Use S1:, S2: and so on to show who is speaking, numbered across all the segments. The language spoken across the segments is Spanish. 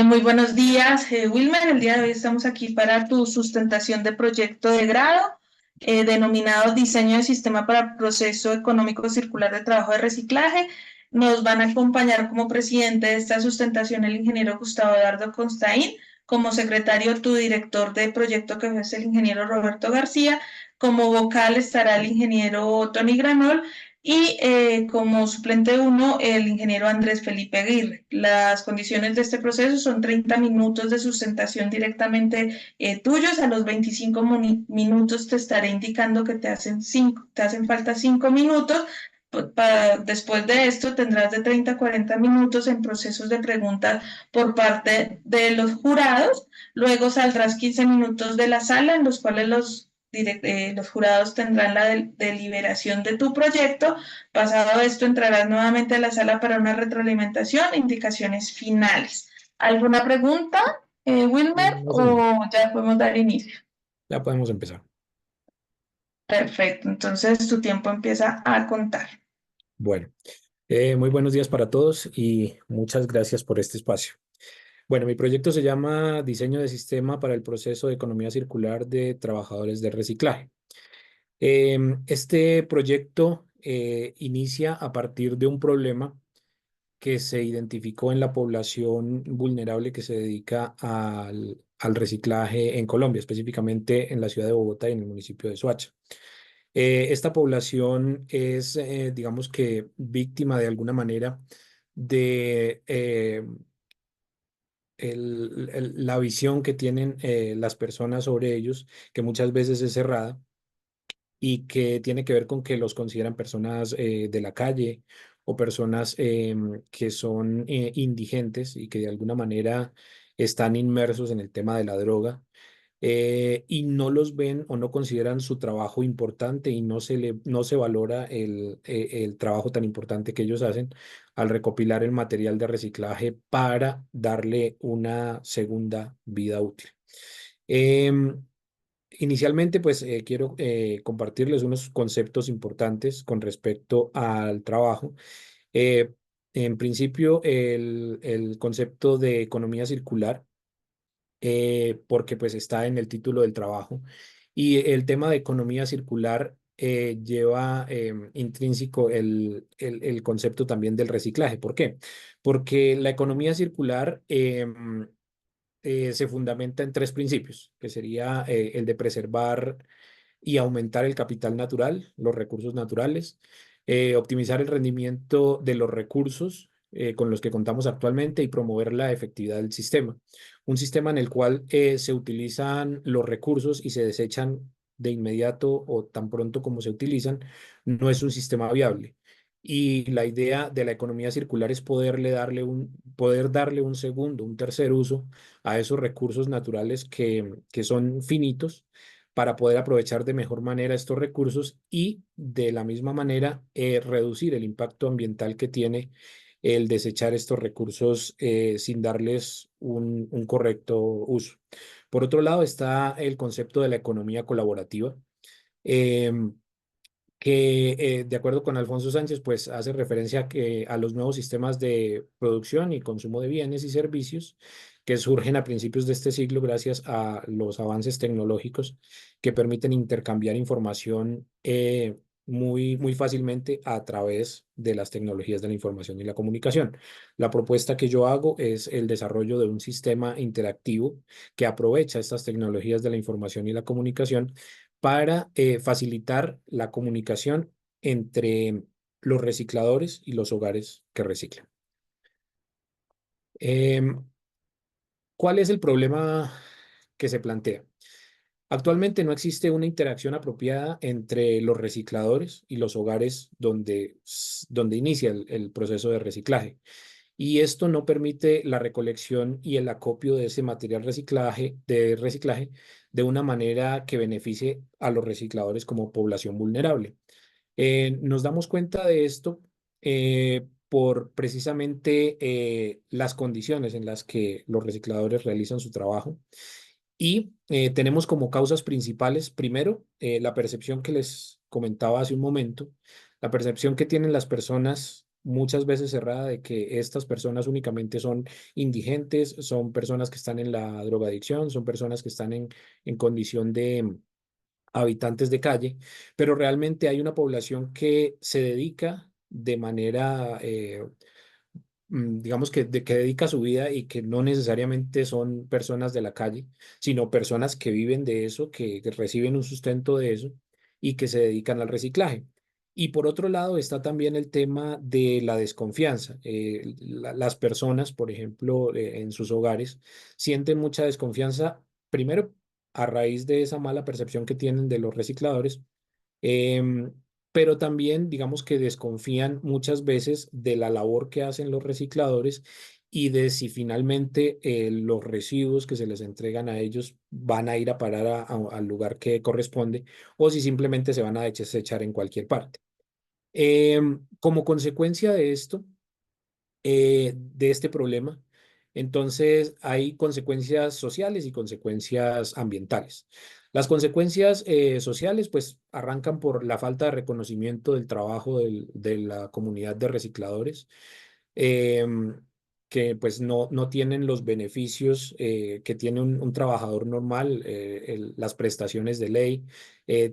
S1: Muy buenos días, Wilmer. El día de hoy estamos aquí para tu sustentación de proyecto de grado, denominado Diseño de Sistema para Proceso Económico Circular de Trabajo de Reciclaje. Nos van a acompañar como presidente de esta sustentación el ingeniero Gustavo Eduardo Constaín, como secretario tu director de proyecto que es el ingeniero Roberto García, como vocal estará el ingeniero Tony Granol y como suplente uno, el ingeniero Andrés Felipe Aguirre. Las condiciones de este proceso son 30 minutos de sustentación directamente tuyos. A los 25 minutos te estaré indicando que te hacen falta 5 minutos. Después de esto tendrás de 30 a 40 minutos en procesos de preguntas por parte de los jurados. Luego saldrás 15 minutos de la sala en los cuales los jurados tendrán la deliberación de tu proyecto. Pasado esto, entrarás nuevamente a la sala para una retroalimentación e indicaciones finales. ¿Alguna pregunta, Wilmer,
S2: No, señor.
S1: o ya podemos dar inicio?
S2: Ya podemos empezar.
S1: Perfecto, entonces tu tiempo empieza a contar.
S2: Bueno, muy buenos días para todos y muchas gracias por este espacio. Bueno, mi proyecto se llama Diseño de Sistema para el Proceso de Economía Circular de Trabajadores de Reciclaje. Este proyecto inicia a partir de un problema que se identificó en la población vulnerable que se dedica al reciclaje en Colombia, específicamente en la ciudad de Bogotá y en el municipio de Soacha. Esta población es, digamos que, víctima de alguna manera de la visión que tienen las personas sobre ellos, que muchas veces es cerrada y que tiene que ver con que los consideran personas de la calle o personas que son indigentes y que de alguna manera están inmersos en el tema de la droga y no los ven o no consideran su trabajo importante y no se valora el trabajo tan importante que ellos hacen al recopilar el material de reciclaje para darle una segunda vida útil. Em, Inicialmente, pues quiero compartirles unos conceptos importantes con respecto al trabajo. Eh, en principio, el concepto de economía circular, porque pues está en el título del trabajo. Y el tema de economía circular lleva intrínseco el concepto también del reciclaje. ¿Por qué? Porque la economía circular se fundamenta en tres principios, que sería el de preservar y aumentar el capital natural, los recursos naturales, optimizar el rendimiento de los recursos con los que contamos actualmente y promover la efectividad del sistema. Un sistema en el cual se utilizan los recursos y se desechan de inmediato o tan pronto como se utilizan, no es un sistema viable. Y la idea de la economía circular es poder darle un segundo, un tercer uso a esos recursos naturales que son finitos para poder aprovechar de mejor manera estos recursos y de la misma manera reducir el impacto ambiental que tiene el desechar estos recursos sin darles un correcto uso. Por otro lado está el concepto de la economía colaborativa. em, que de acuerdo con Alfonso Sánchez, pues hace referencia a los nuevos sistemas de producción y consumo de bienes y servicios que surgen a principios de este siglo gracias a los avances tecnológicos que permiten intercambiar información muy fácilmente a través de las tecnologías de la información y la comunicación. La propuesta que yo hago es el desarrollo de un sistema interactivo que aprovecha estas tecnologías de la información y la comunicación para facilitar la comunicación entre los recicladores y los hogares que reciclan. Em, ¿Cuál es el problema que se plantea? Actualmente no existe una interacción apropiada entre los recicladores y los hogares donde inicia el proceso de reciclaje. Y esto no permite la recolección y el acopio de ese material de reciclaje de una manera que beneficie a los recicladores como población vulnerable. Nos damos cuenta de esto por precisamente las condiciones en las que los recicladores realizan su trabajo y tenemos como causas principales, primero, la percepción que les comentaba hace un momento, la percepción que tienen las personas muchas veces errada de que estas personas únicamente son indigentes, son personas que están en la drogadicción, son personas que están en condición de habitantes de calle, pero realmente hay una población que se dedica de manera, digamos que dedica su vida y que no necesariamente son personas de la calle, sino personas que viven de eso, que reciben un sustento de eso y que se dedican al reciclaje. Y por otro lado está también el tema de la desconfianza. Las personas, por ejemplo, en sus hogares, sienten mucha desconfianza, primero a raíz de esa mala percepción que tienen de los recicladores, em, pero también digamos que desconfían muchas veces de la labor que hacen los recicladores y de si finalmente los residuos que se les entregan a ellos van a ir a parar al lugar que corresponde o si simplemente se van a desechar en cualquier parte. Como consecuencia de esto, de este problema. Entonces, hay consecuencias sociales y consecuencias ambientales. Las consecuencias sociales, pues, arrancan por la falta de reconocimiento del trabajo de la comunidad de recicladores, em, que pues no tienen los beneficios que tiene un trabajador normal, las prestaciones de ley,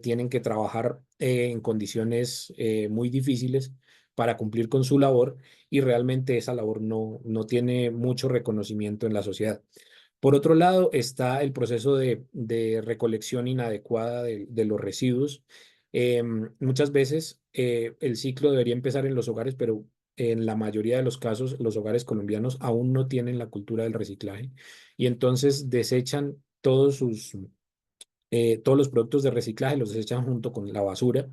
S2: tienen que trabajar en condiciones muy difíciles para cumplir con su labor y realmente esa labor no tiene mucho reconocimiento en la sociedad. Por otro lado, está el proceso de recolección inadecuada de los residuos. Muchas veces el ciclo debería empezar en los hogares, pero en la mayoría de los casos los hogares colombianos aún no tienen la cultura del reciclaje y entonces desechan todos los productos de reciclaje, los desechan junto con la basura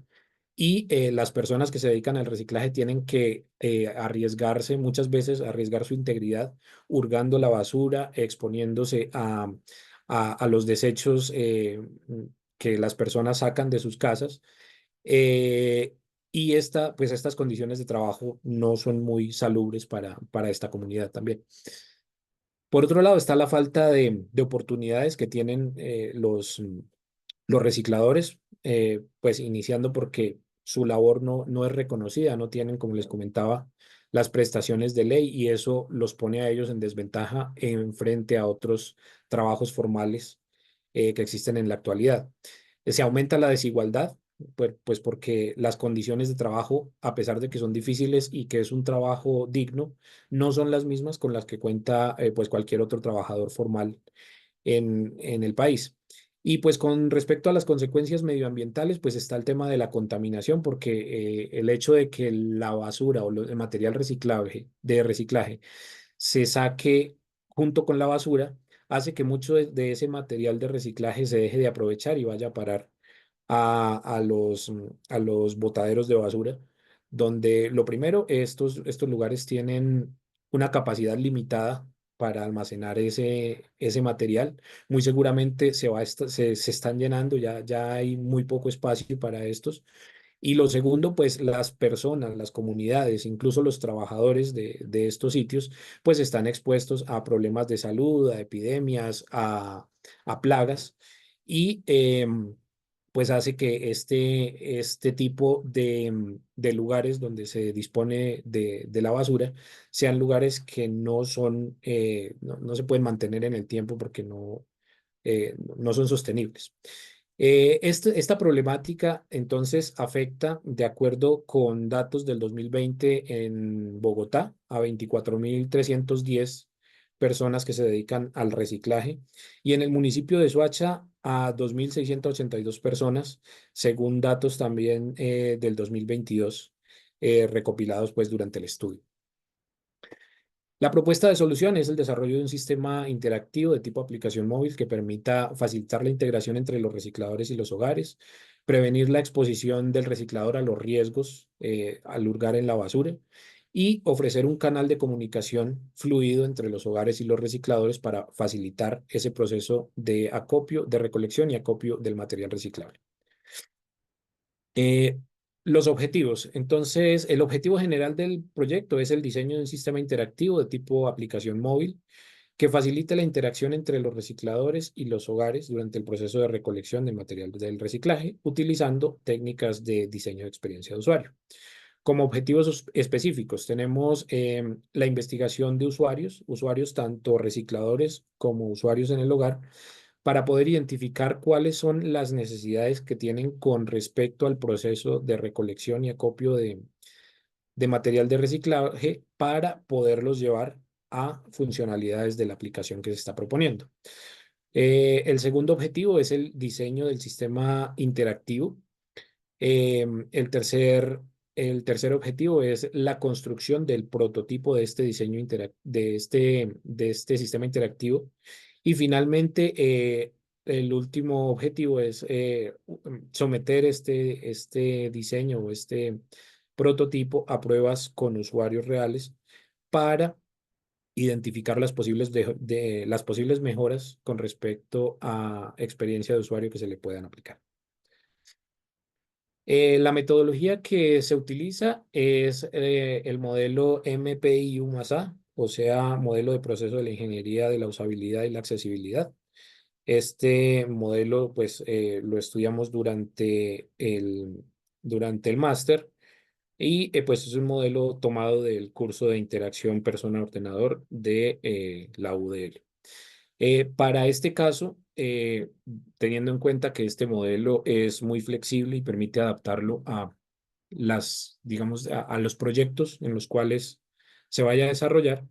S2: y las personas que se dedican al reciclaje tienen que arriesgarse, muchas veces arriesgar su integridad, hurgando la basura, exponiéndose a los desechos que las personas sacan de sus casas. eh, y pues estas condiciones de trabajo no son muy salubres para esta comunidad también. Por otro lado, está la falta de oportunidades que tienen los recicladores, pues iniciando porque su labor no es reconocida, no tienen, como les comentaba, las prestaciones de ley y eso los pone a ellos en desventaja en frente a otros trabajos formales que existen en la actualidad. Se aumenta la desigualdad, pues porque las condiciones de trabajo, a pesar de que son difíciles y que es un trabajo digno, no son las mismas con las que cuenta pues cualquier otro trabajador formal en el país. Y pues con respecto a las consecuencias medioambientales, pues está el tema de la contaminación, porque el hecho de que la basura o el material de reciclaje se saque junto con la basura, hace que mucho de ese material de reciclaje se deje de aprovechar y vaya a parar a los botaderos de basura, donde lo primero, estos lugares tienen una capacidad limitada para almacenar ese material. Muy seguramente se están llenando, ya hay muy poco espacio para estos. Y lo segundo, pues las personas, las comunidades, incluso los trabajadores de estos sitios, pues están expuestos a problemas de salud, a epidemias, a plagas. Y pues hace que este tipo de lugares donde se dispone de la basura sean lugares que no son, no se pueden mantener en el tiempo porque no son sostenibles. Esta problemática entonces afecta, de acuerdo con datos del 2020 en Bogotá, a 24.310 personas que se dedican al reciclaje y en el municipio de Soacha a 2.682 personas, según datos también del 2022 recopilados pues durante el estudio. La propuesta de solución es el desarrollo de un sistema interactivo de tipo aplicación móvil que permita facilitar la integración entre los recicladores y los hogares, prevenir la exposición del reciclador a los riesgos al hurgar en la basura y ofrecer un canal de comunicación fluido entre los hogares y los recicladores para facilitar ese proceso de acopio, de recolección y acopio del material reciclable. Eh, los objetivos. Entonces, el objetivo general del proyecto es el diseño de un sistema interactivo de tipo aplicación móvil que facilite la interacción entre los recicladores y los hogares durante el proceso de recolección de material del reciclaje, utilizando técnicas de diseño de experiencia de usuario. Como objetivos específicos tenemos la investigación de usuarios, usuarios tanto recicladores como usuarios en el hogar, para poder identificar cuáles son las necesidades que tienen con respecto al proceso de recolección y acopio de material de reciclaje para poderlos llevar a funcionalidades de la aplicación que se está proponiendo. El segundo objetivo es el diseño del sistema interactivo. El tercer objetivo es la construcción del prototipo de este diseño de este sistema interactivo. Y finalmente, el último objetivo es someter este diseño o este prototipo a pruebas con usuarios reales para identificar las posibles mejoras con respecto a experiencia de usuario que se le puedan aplicar. La metodología que se utiliza es el modelo MPI-U+A, o sea, modelo de proceso de la ingeniería de la usabilidad y la accesibilidad. Este modelo, pues, lo estudiamos durante el máster y, pues, es un modelo tomado del curso de interacción persona-ordenador de la UDL. Para este caso, teniendo en cuenta que este modelo es muy flexible y permite adaptarlo a digamos, a los proyectos en los cuales se vaya a desarrollar,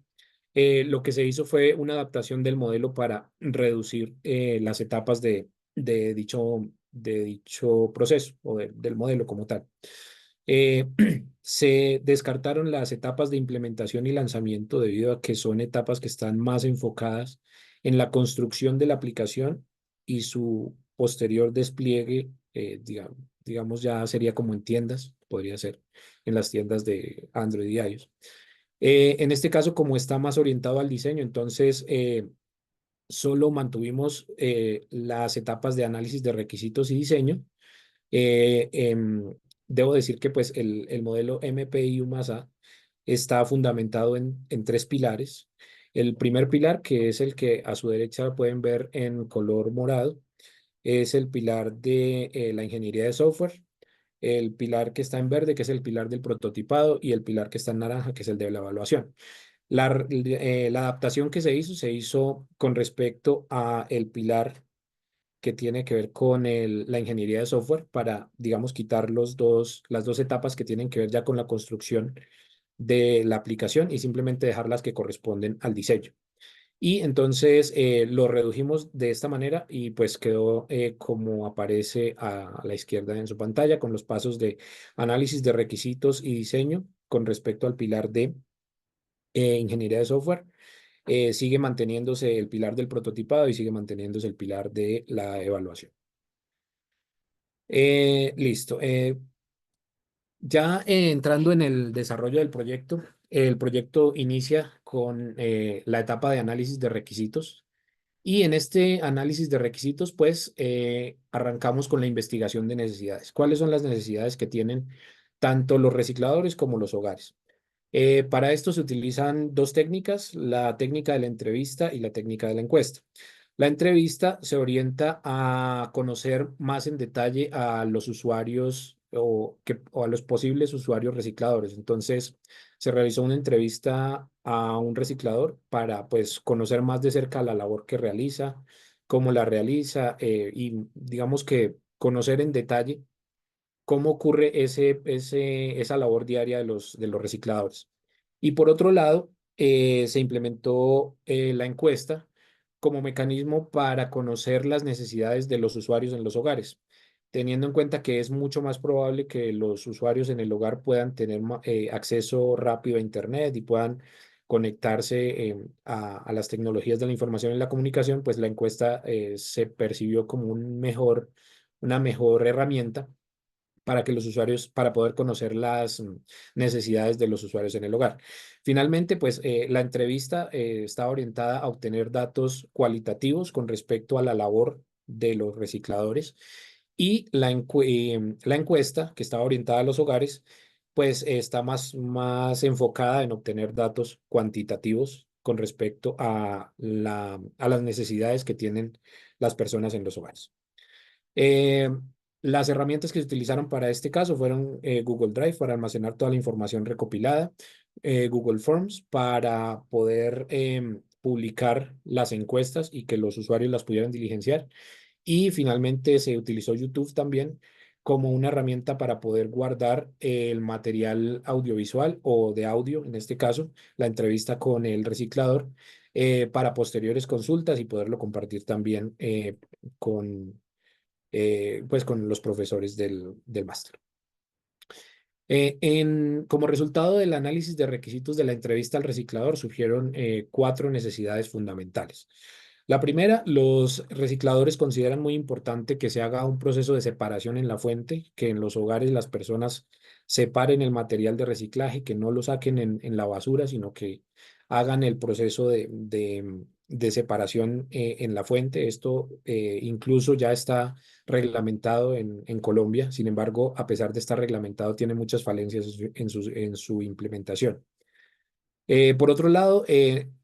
S2: lo que se hizo fue una adaptación del modelo para reducir las etapas de dicho proceso o del modelo como tal. Eh, Se descartaron las etapas de implementación y lanzamiento debido a que son etapas que están más enfocadas en la construcción de la aplicación y su posterior despliegue, digamos ya sería como en tiendas, podría ser en las tiendas de Android y iOS. En este caso, como está más orientado al diseño, entonces solo mantuvimos las etapas de análisis de requisitos y diseño. Eh, em, Debo decir que pues el modelo MPI-U+A está fundamentado en tres pilares. El primer pilar, que es el que a su derecha pueden ver en color morado, es el pilar de la ingeniería de software. El pilar que está en verde, que es el pilar del prototipado, y el pilar que está en naranja, que es el de la evaluación. La adaptación que se hizo con respecto a el pilar que tiene que ver con la ingeniería de software para, digamos, quitar las dos etapas que tienen que ver ya con la construcción de la aplicación y simplemente dejar las que corresponden al diseño. Y entonces lo redujimos de esta manera y pues quedó como aparece a la izquierda en su pantalla con los pasos de análisis de requisitos y diseño con respecto al pilar de ingeniería de software. Sigue manteniéndose el pilar del prototipado y sigue manteniéndose el pilar de la evaluación. Listo. Ya entrando en el desarrollo del proyecto, el proyecto inicia con la etapa de análisis de requisitos. Y en este análisis de requisitos, pues arrancamos con la investigación de necesidades. ¿Cuáles son las necesidades que tienen tanto los recicladores como los hogares? Para esto se utilizan dos técnicas, la técnica de la entrevista y la técnica de la encuesta. La entrevista se orienta a conocer más en detalle a los usuarios o a los posibles usuarios recicladores. Entonces, se realizó una entrevista a un reciclador para pues conocer más de cerca la labor que realiza, cómo la realiza y digamos que conocer en detalle cómo ocurre esa labor diaria de los recicladores. Y por otro lado, se implementó la encuesta como mecanismo para conocer las necesidades de los usuarios en los hogares, teniendo en cuenta que es mucho más probable que los usuarios en el hogar puedan tener acceso rápido a Internet y puedan conectarse a las tecnologías de la información y la comunicación, pues la encuesta se percibió como una mejor herramienta para poder conocer las necesidades de los usuarios en el hogar. Finalmente, pues la entrevista está orientada a obtener datos cualitativos con respecto a la labor de los recicladores y la encuesta, que estaba orientada a los hogares, pues está más enfocada en obtener datos cuantitativos con respecto a las necesidades que tienen las personas en los hogares. Las herramientas que se utilizaron para este caso fueron Google Drive para almacenar toda la información recopilada, Google Forms para poder publicar las encuestas y que los usuarios las pudieran diligenciar. Y finalmente se utilizó YouTube también como una herramienta para poder guardar el material audiovisual o de audio, en este caso, la entrevista con el reciclador, para posteriores consultas y poderlo compartir también con, pues con los profesores del máster. Como resultado del análisis de requisitos de la entrevista al reciclador, surgieron cuatro necesidades fundamentales. La primera, los recicladores consideran muy importante que se haga un proceso de separación en la fuente, que en los hogares las personas separen el material de reciclaje, que no lo saquen en la basura, sino que hagan el proceso de separación en la fuente. Esto incluso ya está reglamentado en Colombia. Sin embargo, a pesar de estar reglamentado, tiene muchas falencias en su implementación. Por otro lado,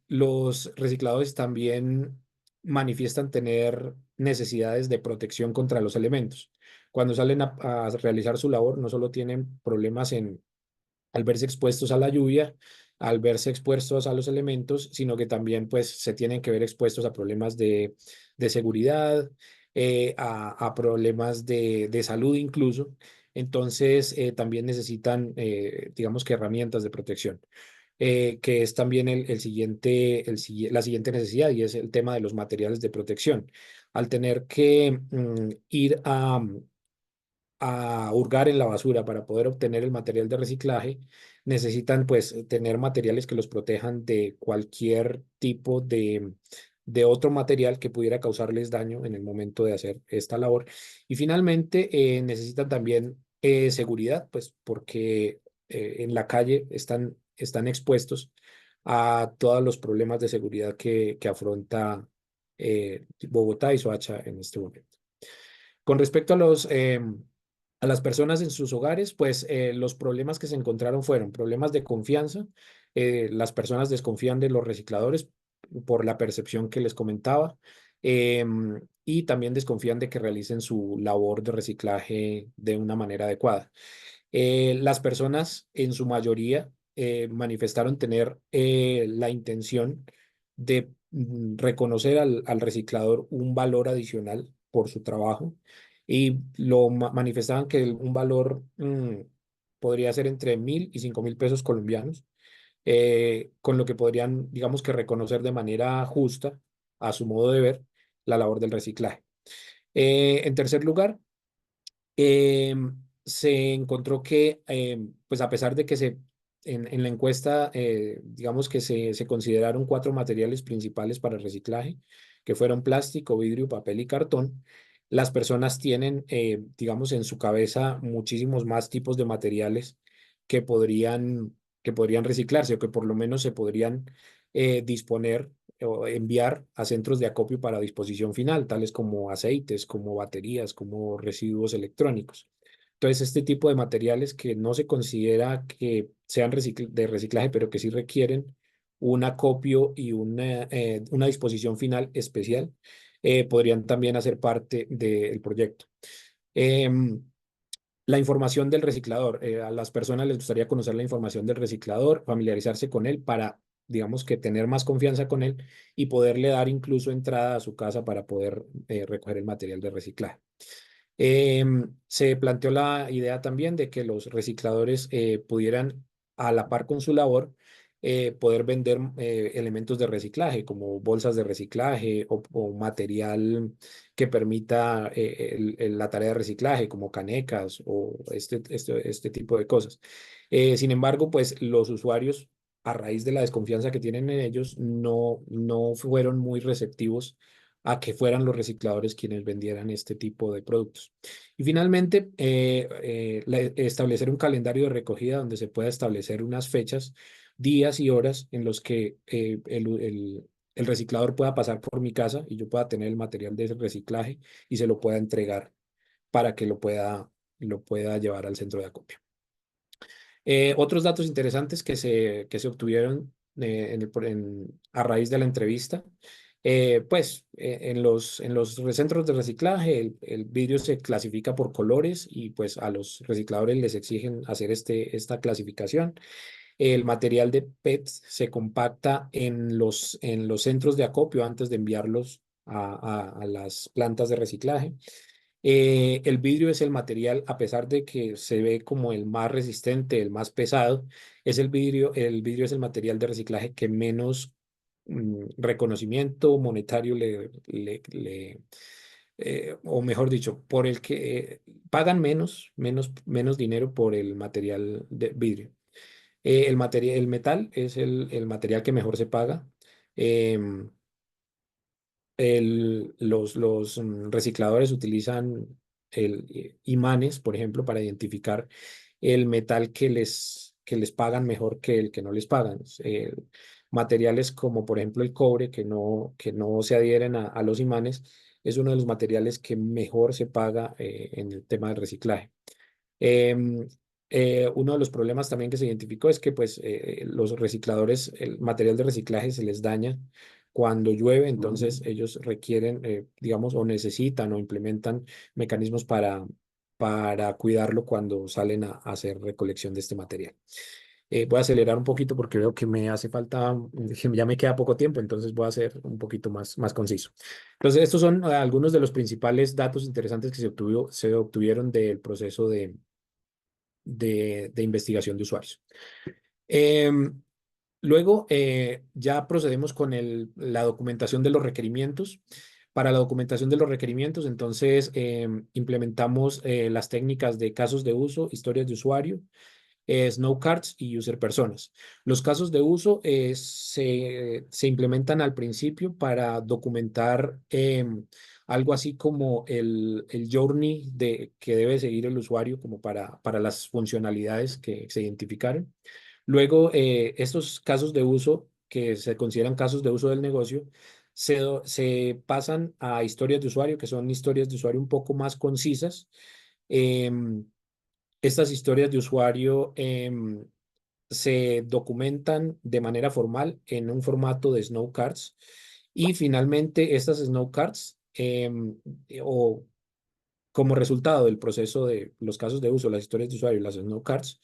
S2: los recicladores también manifiestan tener necesidades de protección contra los elementos. Cuando salen a realizar su labor, no solo tienen problemas al verse expuestos a la lluvia, al verse expuestos a los elementos, sino que también pues se tienen que ver expuestos a problemas de seguridad, a problemas de salud incluso. Entonces, también necesitan, digamos que herramientas de protección, que es también la siguiente necesidad y es el tema de los materiales de protección. Al tener que ir a hurgar en la basura para poder obtener el material de reciclaje, necesitan pues tener materiales que los protejan de cualquier tipo de otro material que pudiera causarles daño en el momento de hacer esta labor. Y finalmente necesitan también seguridad, pues porque en la calle están expuestos a todos los problemas de seguridad que afronta Bogotá y Soacha en este momento. Con respecto a las personas en sus hogares, pues los problemas que se encontraron fueron problemas de confianza. Las personas desconfían de los recicladores por la percepción que les comentaba, y también desconfían de que realicen su labor de reciclaje de una manera adecuada. Las personas en su mayoría manifestaron tener la intención de reconocer al reciclador un valor adicional por su trabajo y manifestaban que un valor podría ser entre 1.000 y 5.000 pesos colombianos, con lo que podrían, digamos que reconocer de manera justa, a su modo de ver, la labor del reciclaje. En tercer lugar, se encontró que, pues a pesar de que en la encuesta, digamos que se consideraron cuatro materiales principales para el reciclaje, que fueron plástico, vidrio, papel y cartón, las personas tienen, digamos, en su cabeza muchísimos más tipos de materiales que podrían reciclarse o que por lo menos se podrían disponer o enviar a centros de acopio para disposición final, tales como aceites, como baterías, como residuos electrónicos. Entonces, este tipo de materiales que no se considera que sean de reciclaje, pero que sí requieren un acopio y una disposición final especial, podrían también hacer parte del proyecto. Em, la información del reciclador. A las personas les gustaría conocer la información del reciclador, familiarizarse con él para, digamos que tener más confianza con él y poderle dar incluso entrada a su casa para poder recoger el material de reciclaje. Se planteó la idea también de que los recicladores pudieran, a la par con su labor, poder vender elementos de reciclaje, como bolsas de reciclaje o material que permita la tarea de reciclaje, como canecas o este tipo de cosas. Sin embargo, pues los usuarios, a raíz de la desconfianza que tienen en ellos, no fueron muy receptivos a que fueran los recicladores quienes vendieran este tipo de productos. Y finalmente, establecer un calendario de recogida donde se pueda establecer unas fechas, días y horas en los que el reciclador pueda pasar por mi casa y yo pueda tener el material de ese reciclaje y se lo pueda entregar para que lo pueda llevar al centro de acopio. Otros datos interesantes que se obtuvieron a raíz de la entrevista En los centros de reciclaje el vidrio se clasifica por colores y pues a los recicladores les exigen hacer esta clasificación. El material de PET se compacta en los centros de acopio antes de enviarlos a las plantas de reciclaje. El vidrio es el material, a pesar de que se ve como el más resistente, el más pesado, el vidrio es el material de reciclaje que menos reconocimiento monetario o mejor dicho, por el que pagan menos dinero por el material de vidrio. El metal es el material que mejor se paga. Em, los recicladores utilizan imanes, por ejemplo, para identificar el metal que les pagan mejor que el que no les pagan. Materiales como, por ejemplo, el cobre, que no se adhieren a los imanes, es uno de los materiales que mejor se paga en el tema del reciclaje. Em, Uno de los problemas también que se identificó es que pues, los recicladores, el material de reciclaje se les daña cuando llueve, entonces ellos requieren, digamos, o necesitan o implementan mecanismos para cuidarlo cuando salen a hacer recolección de este material. Voy a acelerar un poquito porque veo que me hace falta, ya me queda poco tiempo, entonces voy a ser un poquito más conciso. Entonces, estos son algunos de los principales datos interesantes que se obtuvieron del proceso de investigación de usuarios. Em, Luego, ya procedemos con la documentación de los requerimientos. Para la documentación de los requerimientos, entonces, implementamos las técnicas de casos de uso, historias de usuario, Snow Cards y User Personas. Los casos de uso se implementan al principio para documentar algo así como el journey que debe seguir el usuario como para las funcionalidades que se identificaron. Luego, estos casos de uso, que se consideran casos de uso del negocio, se pasan a historias de usuario, que son historias de usuario un poco más concisas. Em, Estas historias de usuario se documentan de manera formal en un formato de Snow Cards y finalmente estas Snow Cards o como resultado del proceso de los casos de uso, las historias de usuario y las Snow Cards,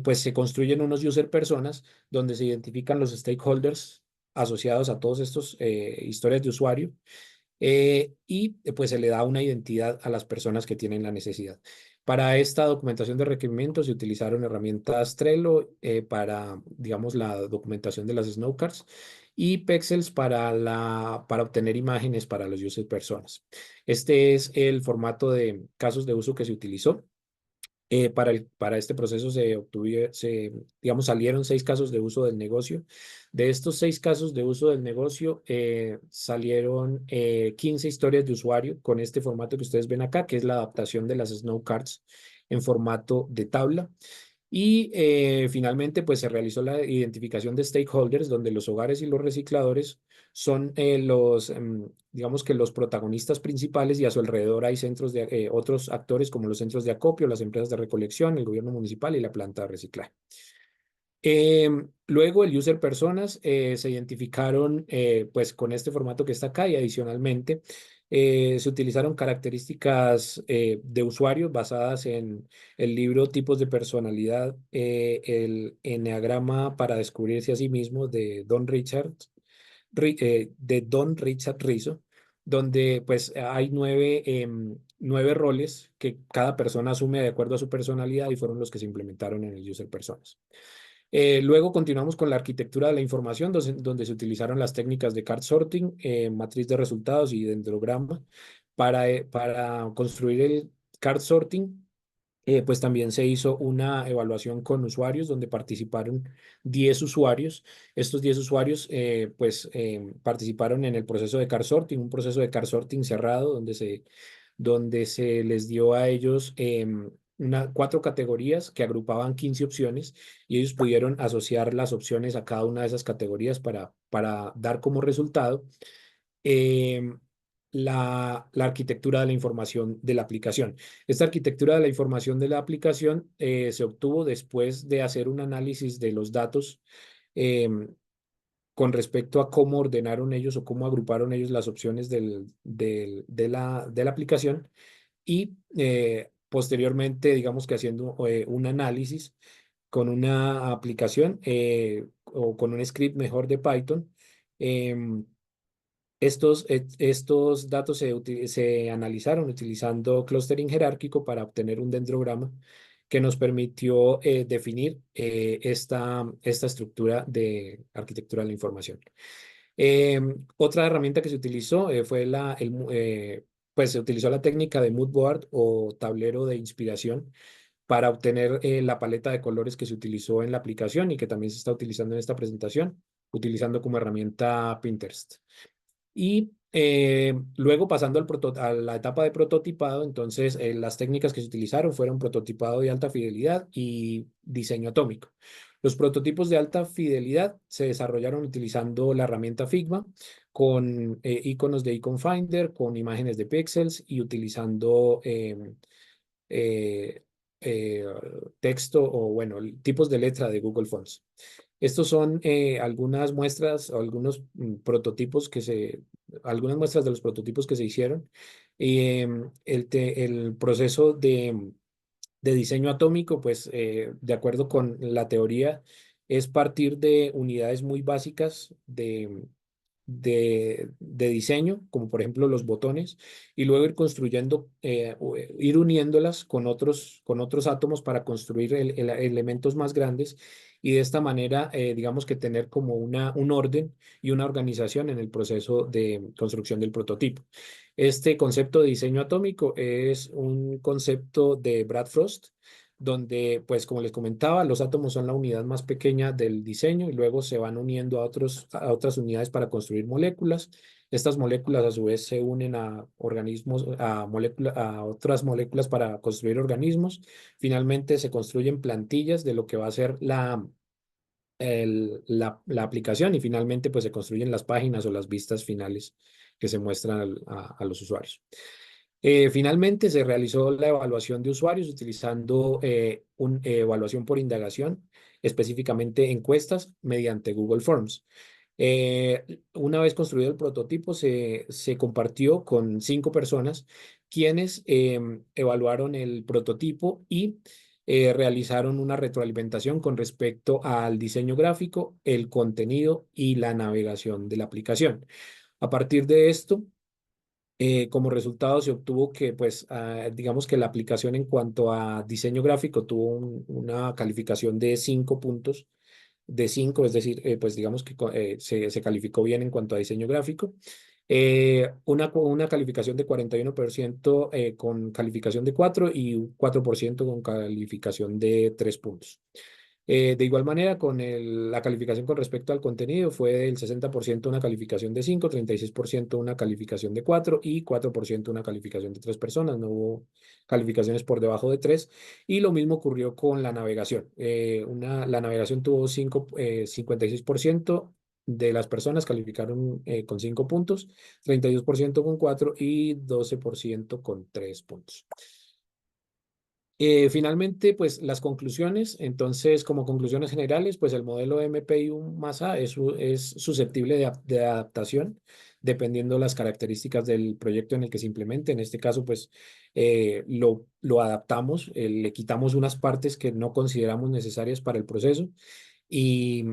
S2: pues se construyen unos user personas donde se identifican los stakeholders asociados a todos estos historias de usuario pues se le da una identidad a las personas que tienen la necesidad. Para esta documentación de requerimientos se utilizaron herramientas Trello para, digamos, la documentación de las Snow Cards y Pexels para obtener imágenes para los user personas. Este es el formato de casos de uso que se utilizó. Para este proceso digamos, salieron 6 casos de uso del negocio. De estos 6 casos de uso del negocio, salieron 15 historias de usuario con este formato que ustedes ven acá, que es la adaptación de las Snow Cards en formato de tabla. Y finalmente, pues se realizó la identificación de stakeholders, donde los hogares y los recicladores son digamos que los protagonistas principales y a su alrededor hay centros de otros actores como los centros de acopio, las empresas de recolección, el gobierno municipal y la planta de reciclaje. Luego el user personas se identificaron pues con este formato que está acá y adicionalmente se utilizaron características de usuario basadas en el libro Tipos de Personalidad, el Enneagrama para descubrirse a sí mismo de Don Richard Rizzo, donde pues hay 9 roles que cada persona asume de acuerdo a su personalidad y fueron los que se implementaron en el user personas. Luego continuamos con la arquitectura de la información, donde se utilizaron las técnicas de card sorting, matriz de resultados y dendrograma. Para construir el card sorting, pues también se hizo una evaluación con usuarios donde participaron 10 usuarios. Estos 10 usuarios pues participaron en el proceso de card sorting, un proceso de card sorting cerrado donde se les dio a ellos 4 categorías que agrupaban 15 opciones y ellos pudieron asociar las opciones a cada una de esas categorías para dar como resultado em, la arquitectura de la información de la aplicación. Esta arquitectura de la información de la aplicación se obtuvo después de hacer un análisis de los datos em, con respecto a cómo ordenaron ellos o cómo agruparon ellos las opciones de la aplicación y posteriormente, digamos que haciendo un análisis con una aplicación o con un script mejor de Python. em, estos datos se analizaron utilizando clustering jerárquico para obtener un dendrograma que nos permitió definir esta estructura de arquitectura de la información. Otra herramienta que se utilizó fue pues se utilizó la técnica de mood board o tablero de inspiración para obtener la paleta de colores que se utilizó en la aplicación y que también se está utilizando en esta presentación, utilizando como herramienta Pinterest. Y luego pasando a la etapa de prototipado, entonces las técnicas que se utilizaron fueron prototipado de alta fidelidad y diseño atómico. Los prototipos de alta fidelidad se desarrollaron utilizando la herramienta Figma con iconos de Icon Finder, con imágenes de pixels y utilizando eh, eh, texto o, bueno, tipos de letra de Google Fonts. Estos son algunas muestras o algunos prototipos algunas muestras de los prototipos que se hicieron. El proceso de diseño atómico, pues de acuerdo con la teoría, es partir de unidades muy básicas de diseño, como por ejemplo los botones, y luego ir construyendo, ir uniéndolas con otros átomos para construir elementos más grandes y de esta manera, digamos que tener como un orden y una organización en el proceso de construcción del prototipo. Este concepto de diseño atómico es un concepto de Brad Frost, donde, pues, como les comentaba, los átomos son la unidad más pequeña del diseño y luego se van uniendo a otras unidades para construir moléculas. Estas moléculas, a su vez, se unen a organismos, a otras moléculas para construir organismos. Finalmente, se construyen plantillas de lo que va a ser la aplicación y finalmente, pues, se construyen las páginas o las vistas finales que se muestran a los usuarios. Finalmente se realizó la evaluación de usuarios utilizando una evaluación por indagación, específicamente encuestas mediante Google Forms. Una vez construido el prototipo, se compartió con 5 personas quienes evaluaron el prototipo y realizaron una retroalimentación con respecto al diseño gráfico, el contenido y la navegación de la aplicación. A partir de esto, como resultado se obtuvo que, pues, digamos que la aplicación en cuanto a diseño gráfico tuvo una calificación de 5 puntos de 5, es decir, pues digamos que se calificó bien en cuanto a diseño gráfico. Una calificación de 41% con calificación de 4 y un 4% con calificación de 3 puntos. De igual manera, con la calificación con respecto al contenido fue del 60% una calificación de 5, 36% una calificación de 4 y 4% una calificación de 3 personas. No hubo calificaciones por debajo de 3. Y lo mismo ocurrió con la navegación. La navegación tuvo 56% de las personas calificaron con 5 puntos, 32% con 4 y 12% con 3 puntos. Finalmente, pues las conclusiones. Entonces, como conclusiones generales, pues el modelo MPI-1 es susceptible de adaptación dependiendo las características del proyecto en el que se implemente. En este caso, pues lo adaptamos, le quitamos unas partes que no consideramos necesarias para el proceso y,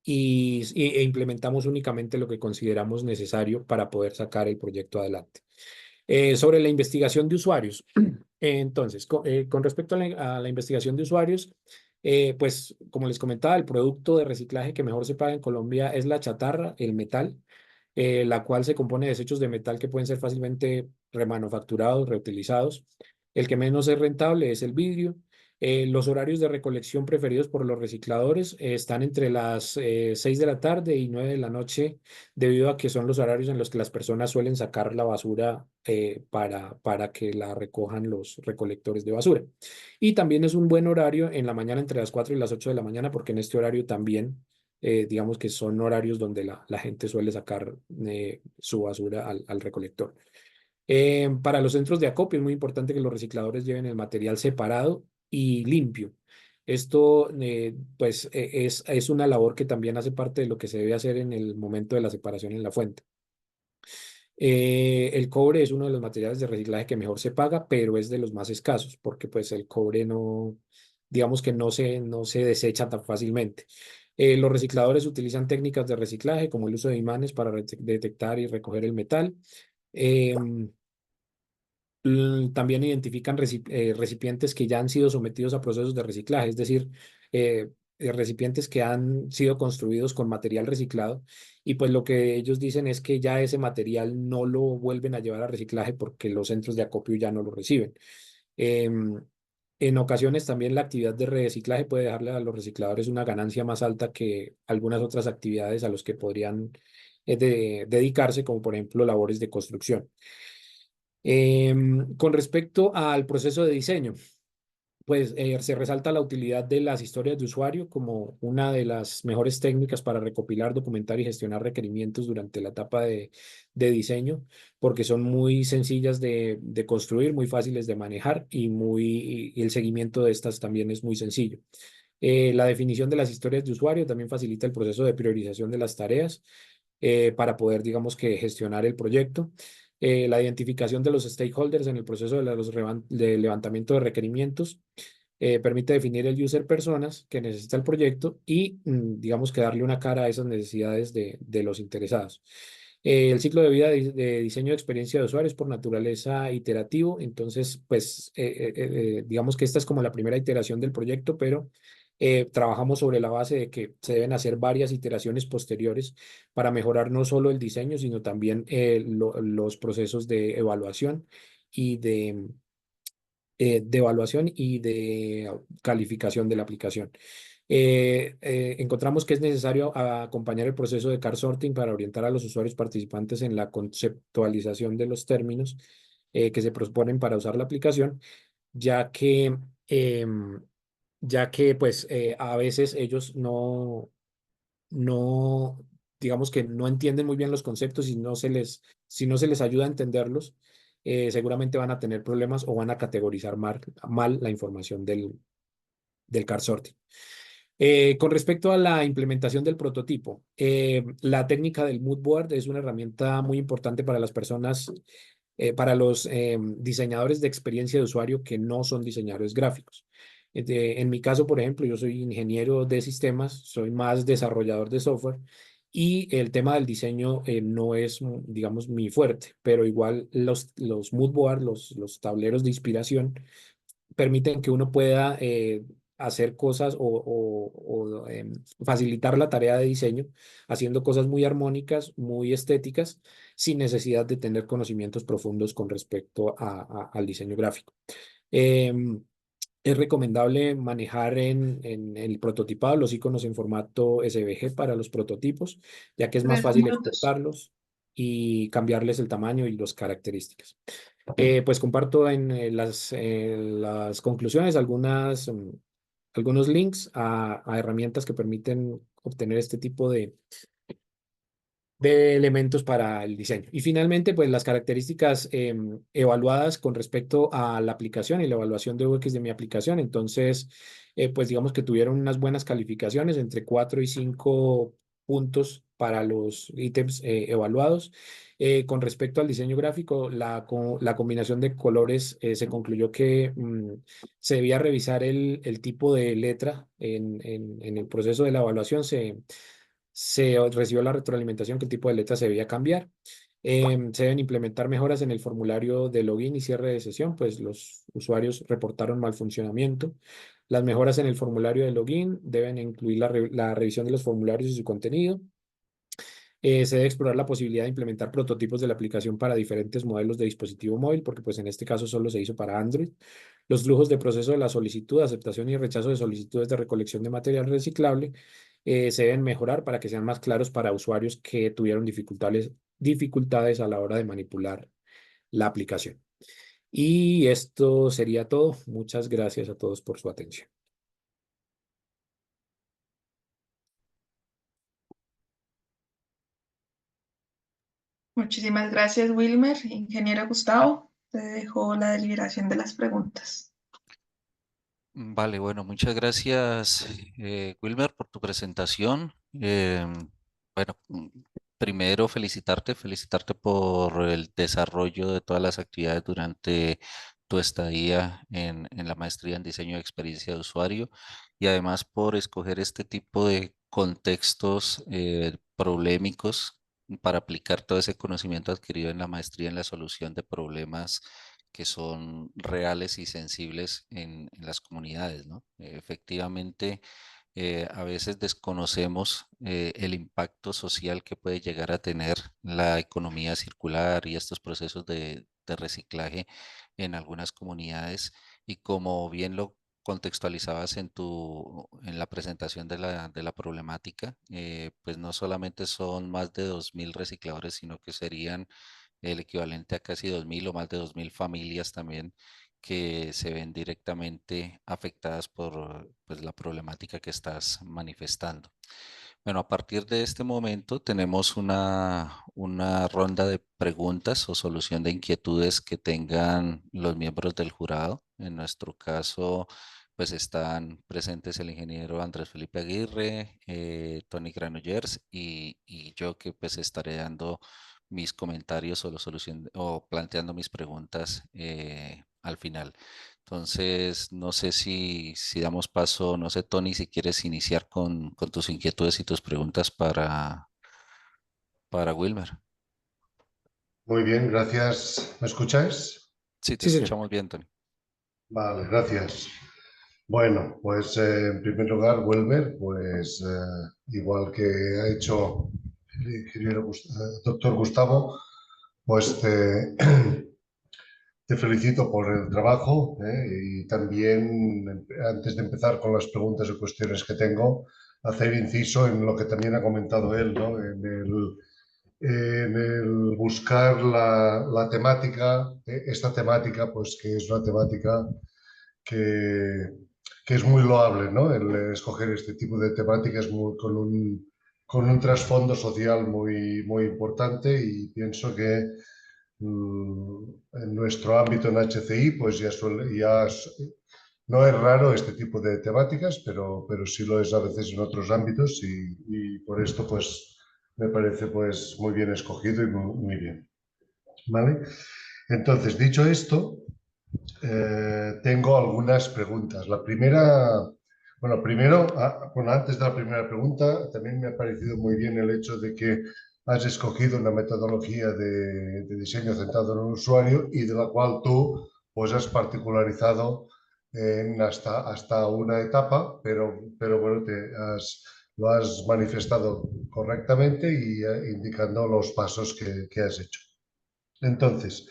S2: e implementamos únicamente lo que consideramos necesario para poder sacar el proyecto adelante. Sobre la investigación de usuarios. Entonces, con respecto a la investigación de usuarios, pues como les comentaba, el producto de reciclaje que mejor se paga en Colombia es la chatarra, el metal, la cual se compone de desechos de metal que pueden ser fácilmente remanufacturados, reutilizados. El que menos es rentable es el vidrio. Los horarios de recolección preferidos por los recicladores están entre las 6 de la tarde y 9 de la noche, debido a que son los horarios en los que las personas suelen sacar la basura para que la recojan los recolectores de basura. Y también es un buen horario en la mañana entre las 4 y las 8 de la mañana, porque en este horario también, digamos que son horarios donde la gente suele sacar su basura al recolector. Para los centros de acopio es muy importante que los recicladores lleven el material separado y limpio. Esto, pues, es una labor que también hace parte de lo que se debe hacer en el momento de la separación en la fuente. El cobre es uno de los materiales de reciclaje que mejor se paga, pero es de los más escasos, porque pues el cobre no, digamos que no se desecha tan fácilmente. Los recicladores utilizan técnicas de reciclaje como el uso de imanes para detectar y recoger el metal. Em, También identifican recipientes que ya han sido sometidos a procesos de reciclaje, es decir, recipientes que han sido construidos con material reciclado y pues lo que ellos dicen es que ya ese material no lo vuelven a llevar a reciclaje porque los centros de acopio ya no lo reciben. Em, en ocasiones también la actividad de reciclaje puede dejarle a los recicladores una ganancia más alta que algunas otras actividades a las que podrían dedicarse, como por ejemplo labores de construcción. Con respecto al proceso de diseño, pues se resalta la utilidad de las historias de usuario como una de las mejores técnicas para recopilar, documentar y gestionar requerimientos durante la etapa de diseño, porque son muy sencillas de construir, muy fáciles de manejar y el seguimiento de estas también es muy sencillo. La definición de las historias de usuario también facilita el proceso de priorización de las tareas para poder, digamos que, gestionar el proyecto. La identificación de los stakeholders en el proceso de levantamiento de requerimientos permite definir el user personas que necesita el proyecto y, digamos que, darle una cara a esas necesidades de los interesados. El ciclo de vida de diseño de experiencia de usuario es por naturaleza iterativo, entonces, pues, digamos que esta es como la primera iteración del proyecto, pero trabajamos sobre la base de que se deben hacer varias iteraciones posteriores para mejorar no solo el diseño, sino también los procesos y de evaluación y de calificación de la aplicación. Encontramos que es necesario acompañar el proceso de card sorting para orientar a los usuarios participantes en la conceptualización de los términos que se proponen para usar la aplicación, ya que, em, ya que pues a veces ellos no, digamos que no entienden muy bien los conceptos y si no se les ayuda a entenderlos, seguramente van a tener problemas o van a categorizar mal la información del card sorting. Con respecto a la implementación del prototipo, la técnica del mood board es una herramienta muy importante para las personas, para los diseñadores de experiencia de usuario que no son diseñadores gráficos. En mi caso, por ejemplo, yo soy ingeniero de sistemas, soy más desarrollador de software y el tema del diseño no es, digamos, mi fuerte, pero igual los mood board, los tableros de inspiración, permiten que uno pueda hacer cosas facilitar la tarea de diseño, haciendo cosas muy armónicas, muy estéticas, sin necesidad de tener conocimientos profundos con respecto al diseño gráfico. Em, es recomendable manejar en el prototipado los iconos en formato SVG para los prototipos, ya que es más
S1: 3
S2: fácil
S1: minutos.
S2: exportarlos y cambiarles el tamaño y las características. Pues comparto en las conclusiones algunos links a herramientas que permiten obtener este tipo de elementos para el diseño. Y finalmente, pues las características evaluadas con respecto a la aplicación y la evaluación de UX de mi aplicación. Entonces, pues digamos que tuvieron unas buenas calificaciones entre 4 y 5 puntos para los ítems evaluados. Con respecto al diseño gráfico, la combinación de colores se concluyó que se debía revisar el tipo de letra en el proceso de la evaluación. Se recibió la retroalimentación que el tipo de letra se debía cambiar. Se deben implementar mejoras en el formulario de login y cierre de sesión, pues los usuarios reportaron mal funcionamiento. Las mejoras en el formulario de login deben incluir la revisión de los formularios y su contenido. Se debe explorar la posibilidad de implementar prototipos de la aplicación para diferentes modelos de dispositivo móvil, porque pues en este caso solo se hizo para Android. Los flujos de proceso de la solicitud, aceptación y rechazo de solicitudes de recolección de material reciclable se deben mejorar para que sean más claros para usuarios que tuvieron dificultades a la hora de manipular la aplicación. Y esto sería todo. Muchas gracias a todos por su atención.
S1: Muchísimas gracias, Wilmer. Ingeniero Gustavo, te dejo la deliberación de las preguntas.
S3: Vale, bueno, muchas gracias, Wilmer, por tu presentación. Bueno, primero felicitarte por el desarrollo de todas las actividades durante tu estadía en la maestría en diseño de experiencia de usuario y además por escoger este tipo de contextos problemáticos para aplicar todo ese conocimiento adquirido en la maestría en la solución de problemas que son reales y sensibles en las comunidades, ¿no? Efectivamente, a veces desconocemos el impacto social que puede llegar a tener la economía circular y estos procesos de reciclaje en algunas comunidades. Y como bien lo contextualizabas en la presentación de la problemática, pues no solamente son más de 2.000 recicladores, sino que serían el equivalente a casi 2.000 o más de 2.000 familias también que se ven directamente afectadas por pues, la problemática que estás manifestando. Bueno, a partir de este momento tenemos una ronda de preguntas o solución de inquietudes que tengan los miembros del jurado. En nuestro caso, pues están presentes el ingeniero Andrés Felipe Aguirre, Tony Granollers y yo que pues estaré dando mis comentarios o, o planteando mis preguntas al final. Entonces, no sé si damos paso, no sé, Tony, si quieres iniciar con tus inquietudes y tus preguntas para Wilmer.
S4: Muy bien, gracias. ¿Me escucháis?
S3: Sí, te
S2: Sí, señor.
S3: escuchamos bien, Tony.
S4: Vale, gracias. Bueno, pues en primer lugar, Welmer, pues igual que ha hecho el ingeniero doctor Gustavo, pues te felicito por el trabajo y también, antes de empezar con las preguntas y cuestiones que tengo, hacer inciso en lo que también ha comentado él, ¿no? En el buscar la temática, esta temática, pues que es una temática que, que es muy loable, ¿no? El escoger este tipo de temáticas con un trasfondo social muy importante y pienso que en nuestro ámbito en HCI, pues no es raro este tipo de temáticas, pero sí lo es a veces en otros ámbitos y por esto pues me parece pues muy bien escogido y muy bien. ¿Vale? Entonces, dicho esto, tengo algunas preguntas. La primera, bueno, primero, bueno, antes de la primera pregunta, también me ha parecido muy bien el hecho de que has escogido una metodología de diseño centrado en el usuario y de la cual tú pues has particularizado hasta una etapa, pero bueno, lo has manifestado correctamente y indicando los pasos que has hecho. Entonces,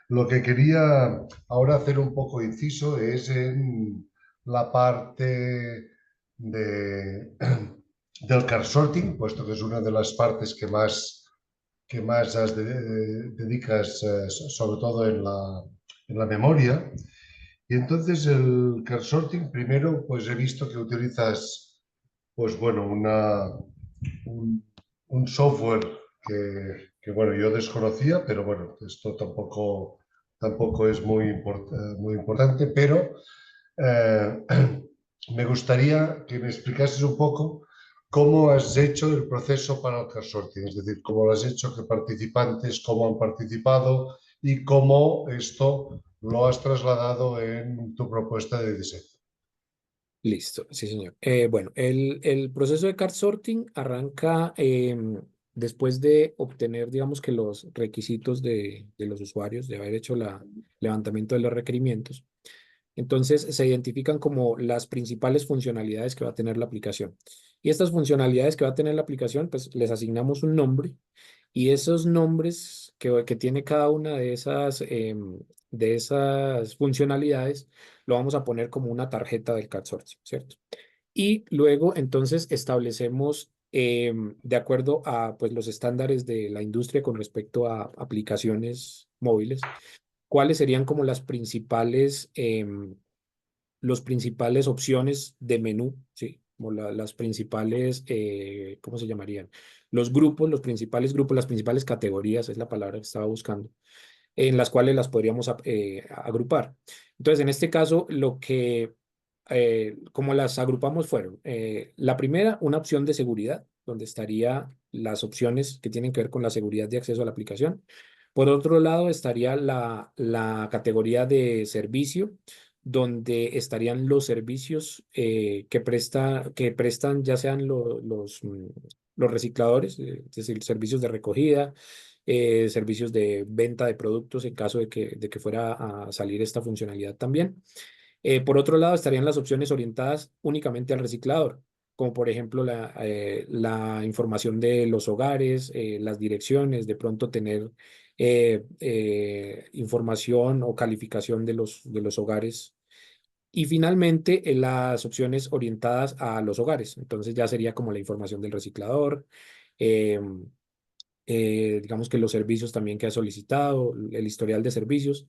S4: lo que quería ahora hacer un poco inciso es en la parte del car sorting, puesto que es una de las partes que más dedicas, sobre todo en la memoria. Y entonces el car sorting, primero, pues he visto que utilizas, pues bueno, un, un software que, bueno, yo desconocía, pero bueno, esto tampoco es muy importante, pero eh, me gustaría que me explicases un poco cómo has hecho el proceso para el car sorting, es decir, cómo lo has hecho, qué participantes, cómo han participado y cómo esto lo has trasladado en tu propuesta de diseño.
S2: Listo, sí, señor. Bueno, el proceso de card sorting arranca después de obtener, digamos que los requisitos de los usuarios, de haber hecho el levantamiento de los requerimientos. Entonces se identifican como las principales funcionalidades que va a tener la aplicación. Y estas funcionalidades que va a tener la aplicación, pues les asignamos un nombre y esos nombres que tiene cada una de esas funcionalidades lo vamos a poner como una tarjeta del CAD Sorting, ¿cierto? Y luego entonces establecemos, de acuerdo a pues, los estándares de la industria con respecto a aplicaciones móviles, cuáles serían como los principales opciones de menú, ¿sí? Como las principales, ¿cómo se llamarían? Los grupos, los principales grupos, las principales categorías, es la palabra que estaba buscando, en las cuales las podríamos agrupar. Entonces, en este caso, como las agrupamos fueron, la primera, una opción de seguridad, donde estaría las opciones que tienen que ver con la seguridad de acceso a la aplicación. Por otro lado, estaría la categoría de servicio, donde estarían los servicios que prestan ya sean los recicladores, es decir, servicios de recogida, servicios de venta de productos en caso de que fuera a salir esta funcionalidad también. Por otro lado, estarían las opciones orientadas únicamente al reciclador, como por ejemplo la información de los hogares, las direcciones, de pronto tener información o calificación de los hogares. Y finalmente, las opciones orientadas a los hogares. Entonces ya sería como la información del reciclador, eh, digamos que los servicios también que ha solicitado, el historial de servicios.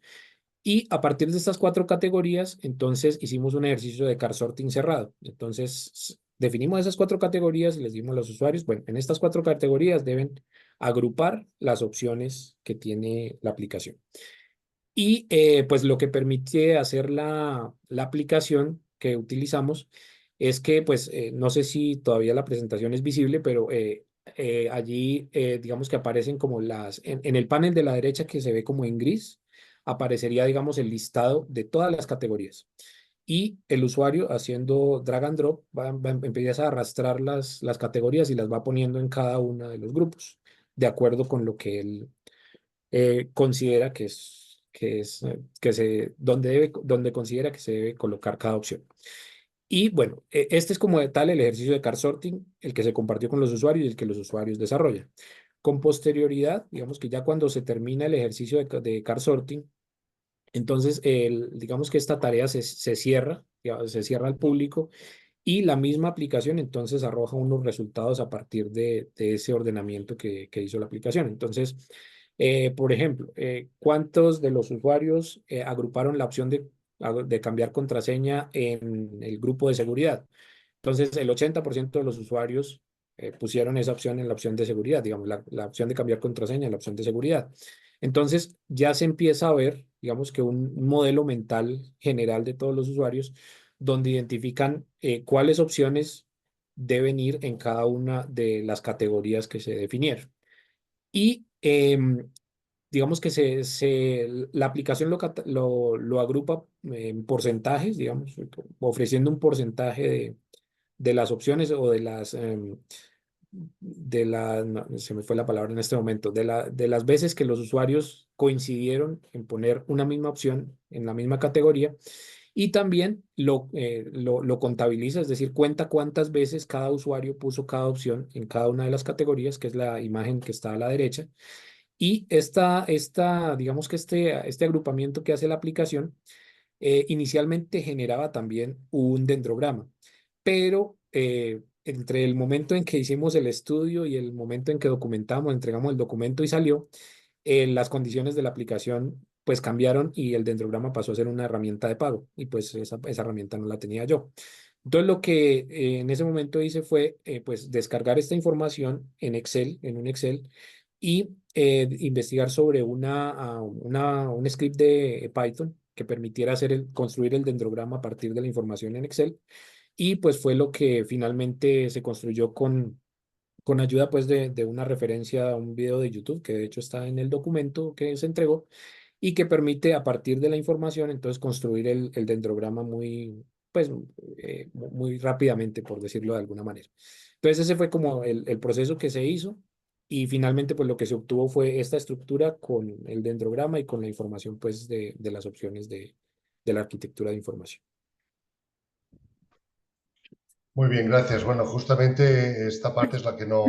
S2: Y a partir de estas 4 categorías, entonces hicimos un ejercicio de car sorting cerrado. Entonces definimos esas 4 categorías y les dimos a los usuarios, bueno, en estas 4 categorías deben agrupar las opciones que tiene la aplicación. Y pues lo que permite hacer la aplicación que utilizamos es que, pues, no sé si todavía la presentación es visible, pero allí, digamos que aparecen como en el panel de la derecha que se ve como en gris, aparecería, digamos, el listado de todas las categorías. Y el usuario haciendo drag and drop empieza a arrastrar las categorías y las va poniendo en cada uno de los grupos, de acuerdo con lo que él considera donde considera que se debe colocar cada opción. Y bueno, este es como de tal el ejercicio de car sorting, el que se compartió con los usuarios y el que los usuarios desarrollan. Con posterioridad, digamos que ya cuando se termina el ejercicio de car sorting, entonces digamos que esta tarea se cierra, se cierra al público y la misma aplicación entonces arroja unos resultados a partir de ese ordenamiento que hizo la aplicación. Entonces, por ejemplo, ¿cuántos de los usuarios agruparon la opción de cambiar contraseña en el grupo de seguridad? Entonces, el 80% de los usuarios pusieron esa opción en la opción de seguridad, digamos, la opción de cambiar contraseña en la opción de seguridad. Entonces, ya se empieza a ver, digamos que un modelo mental general de todos los usuarios, donde identifican cuáles opciones deben ir en cada una de las categorías que se definieron. Y digamos que la aplicación lo agrupa en porcentajes, digamos, ofreciendo un porcentaje de las opciones o no, se me fue la palabra en este momento, de las veces que los usuarios coincidieron en poner una misma opción en la misma categoría. Y también lo contabiliza, es decir, cuenta cuántas veces cada usuario puso cada opción en cada una de las categorías, que es la imagen que está a la derecha. Y digamos que este agrupamiento que hace la aplicación inicialmente generaba también un dendrograma, pero entre el momento en que hicimos el estudio y el momento en que documentamos, entregamos el documento y salió, las condiciones de la aplicación pues cambiaron y el dendrograma pasó a ser una herramienta de pago y pues esa herramienta no la tenía yo. Entonces lo que en ese momento hice fue pues descargar esta información en Excel, en un Excel, y investigar sobre un script de Python que permitiera construir el dendrograma a partir de la información en Excel. Y pues fue lo que finalmente se construyó con ayuda pues de una referencia a un video de YouTube, que de hecho está en el documento que se entregó, y que permite a partir de la información entonces construir el dendrograma pues, muy rápidamente, por decirlo de alguna manera. Entonces ese fue como el proceso que se hizo y finalmente pues lo que se obtuvo fue esta estructura con el dendrograma y con la información pues de las opciones de la arquitectura de información.
S4: Muy bien, gracias. Bueno, justamente esta parte es la que no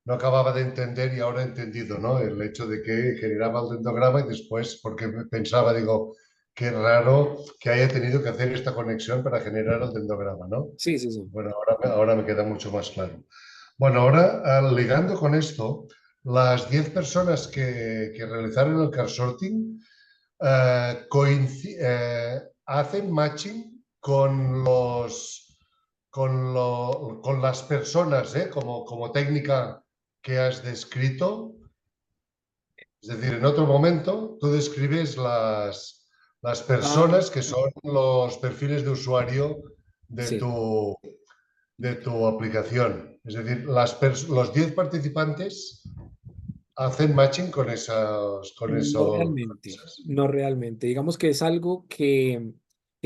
S4: acababa de entender y ahora he entendido, ¿no? El hecho de que generaba el dendrograma y después, porque pensaba, digo, qué raro que haya tenido que hacer esta conexión para generar el dendrograma, ¿no?
S2: Sí, sí, sí.
S4: Bueno, ahora me queda mucho más claro. Bueno, ahora ligando con esto, las 10 personas que realizaron el car sorting hacen matching con las personas, como técnica que has descrito. Es decir, en otro momento tú describes las personas que son los perfiles de usuario
S2: Sí.
S4: de tu aplicación. Es decir, los 10 participantes hacen matching con
S2: No realmente, no realmente. Digamos que es algo que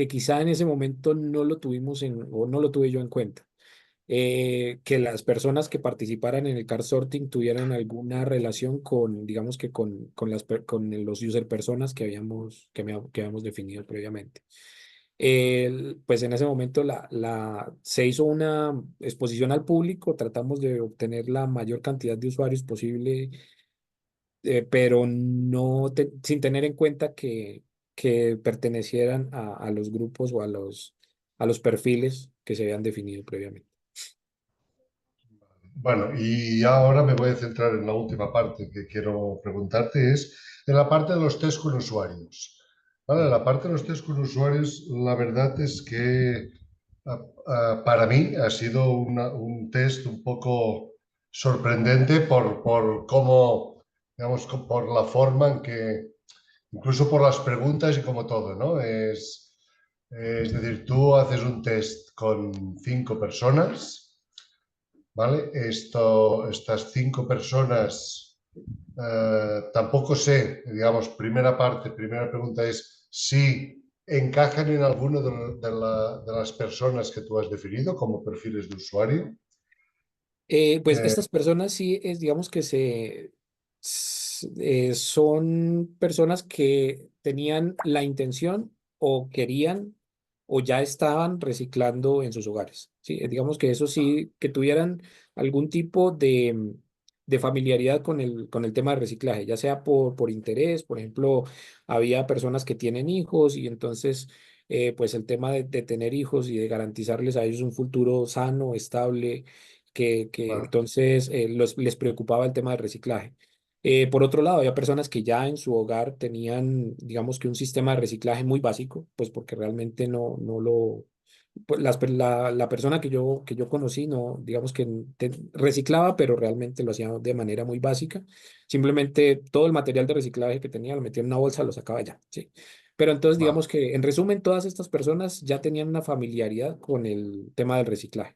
S2: quizá en ese momento no lo tuvimos o no lo tuve yo en cuenta. Que las personas que participaran en el card sorting tuvieran alguna relación con, digamos que con los user personas que habíamos definido previamente. Pues en ese momento se hizo una exposición al público, tratamos de obtener la mayor cantidad de usuarios posible, pero no sin tener en cuenta que pertenecieran a los grupos o a los perfiles que se habían definido previamente.
S4: Bueno, y ahora me voy a centrar en la última parte que quiero preguntarte, es en la parte de los test con usuarios. ¿Vale? La parte de los test con usuarios, la verdad es que para mí ha sido un test un poco sorprendente por cómo, digamos, por la forma en que, incluso por las preguntas y como todo, ¿no? Es decir, tú haces un test con 5 personas. ¿Vale? Estas 5 personas, tampoco sé, digamos, primera pregunta es si encajan en alguno de las personas que tú has definido como perfiles de usuario.
S2: Pues
S4: Eh,
S2: estas personas sí digamos que son personas que tenían la intención o querían o ya estaban reciclando en sus hogares. Sí, digamos que eso sí, que tuvieran algún tipo de familiaridad con el tema de reciclaje, ya sea por interés. Por ejemplo, había personas que tienen hijos y entonces pues el tema de tener hijos y de garantizarles a ellos un futuro sano, estable, que
S4: bueno,
S2: entonces les preocupaba el tema del reciclaje. Por otro lado, había personas que ya en su hogar tenían, digamos que un sistema de reciclaje muy básico, pues porque realmente no lo, pues, la persona que yo conocí, no, digamos que reciclaba, pero realmente lo hacía de manera muy básica. Simplemente todo el material de reciclaje que tenía lo metía en una bolsa, lo sacaba ya, ¿sí? Pero entonces,
S4: vale,
S2: digamos que en resumen, todas estas personas ya tenían una familiaridad con el tema del reciclaje.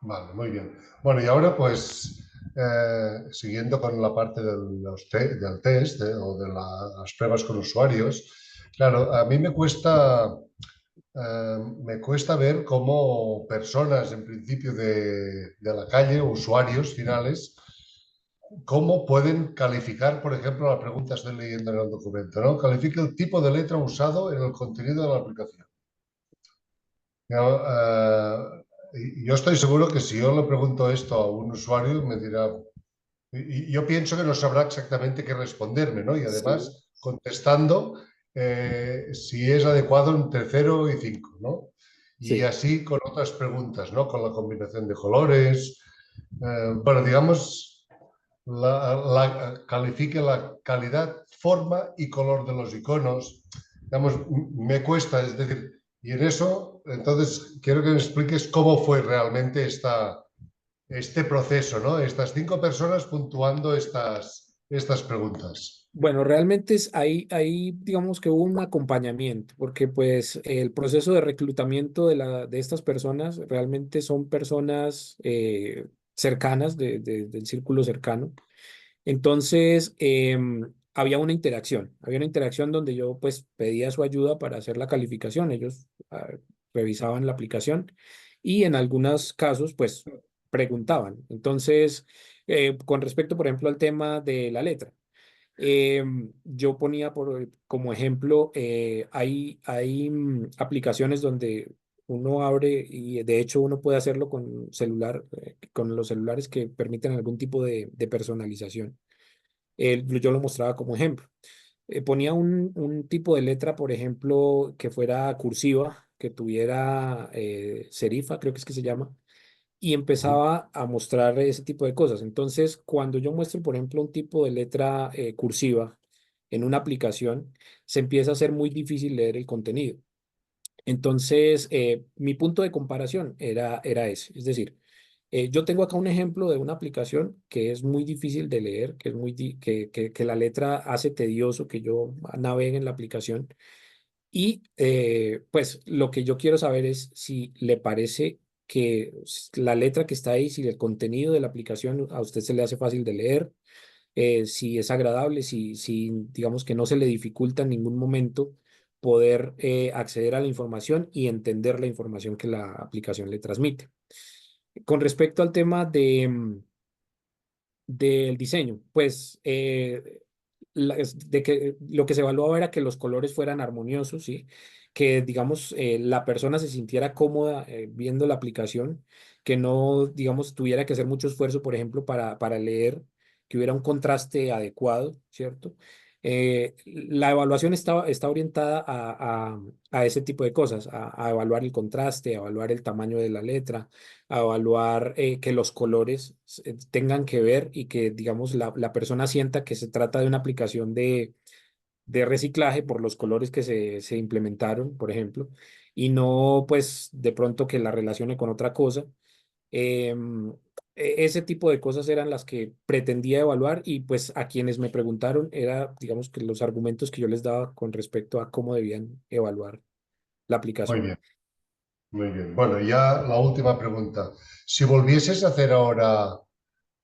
S4: vale, muy bien. Bueno, y ahora pues siguiendo con la parte del test o de las pruebas con usuarios, claro, a mí me cuesta ver cómo personas, en principio de la calle, usuarios finales, cómo pueden calificar, por ejemplo, la pregunta estoy leyendo en el documento, ¿no? Califica el tipo de letra usado en el contenido de la aplicación. Yo estoy seguro que si yo le pregunto esto a un usuario, me dirá, y yo pienso que no sabrá exactamente qué responderme, ¿no? Y
S2: Sí,
S4: además, contestando si es adecuado entre 0 y 5, ¿no? Y
S2: sí.
S4: así con otras preguntas, ¿no? Con la combinación de colores. Bueno, digamos, califique la calidad, forma y color de los iconos. Digamos, me cuesta, es decir, y en eso, entonces, quiero que me expliques cómo fue realmente este proceso, ¿no? Estas 5 personas puntuando estas preguntas.
S2: Bueno, realmente ahí digamos que hubo un acompañamiento, porque pues el proceso de reclutamiento de estas personas realmente son personas cercanas, del círculo cercano. Entonces, había una interacción donde yo pues pedía su ayuda para hacer la calificación. Ellos revisaban la aplicación y en algunos casos pues preguntaban. Entonces, con respecto, por ejemplo, al tema de la letra. Yo ponía como ejemplo, hay aplicaciones donde uno abre y de hecho uno puede hacerlo con celular, con los celulares que permiten algún tipo de personalización. Yo lo mostraba como ejemplo. Ponía un tipo de letra, por ejemplo, que fuera cursiva, que tuviera serifa, creo que es que se llama, y empezaba a mostrar ese tipo de cosas. Entonces, cuando yo muestro, por ejemplo, un tipo de letra cursiva en una aplicación, se empieza a hacer muy difícil leer el contenido. Entonces, mi punto de comparación era ese. Es decir, yo tengo acá un ejemplo de una aplicación que es muy difícil de leer, que la letra hace tedioso que yo navegue en la aplicación. Y pues lo que yo quiero saber es si le parece que la letra que está ahí, si el contenido de la aplicación a usted se le hace fácil de leer, si es agradable, si digamos que no se le dificulta en ningún momento poder acceder a la información y entender la información que la aplicación le transmite. Con respecto al tema del diseño, pues de que lo que se evaluaba era que los colores fueran armoniosos, ¿sí? Que, digamos, la persona se sintiera cómoda viendo la aplicación, que no, digamos, tuviera que hacer mucho esfuerzo, por ejemplo, para leer, que hubiera un contraste adecuado, ¿cierto? La evaluación está orientada a ese tipo de cosas, a evaluar el contraste, a evaluar el tamaño de la letra, a evaluar que los colores tengan que ver y que, digamos, la persona sienta que se trata de una aplicación de reciclaje por los colores que se implementaron, por ejemplo, y no, pues, de pronto que la relacione con otra cosa. Em, Ese tipo de cosas eran las que pretendía evaluar y pues a quienes me preguntaron era, digamos, que los argumentos que yo les daba con respecto a cómo debían evaluar la
S4: Muy
S2: aplicación.
S4: bien, muy bien. Bueno, ya la última pregunta. Si volvieses a hacer ahora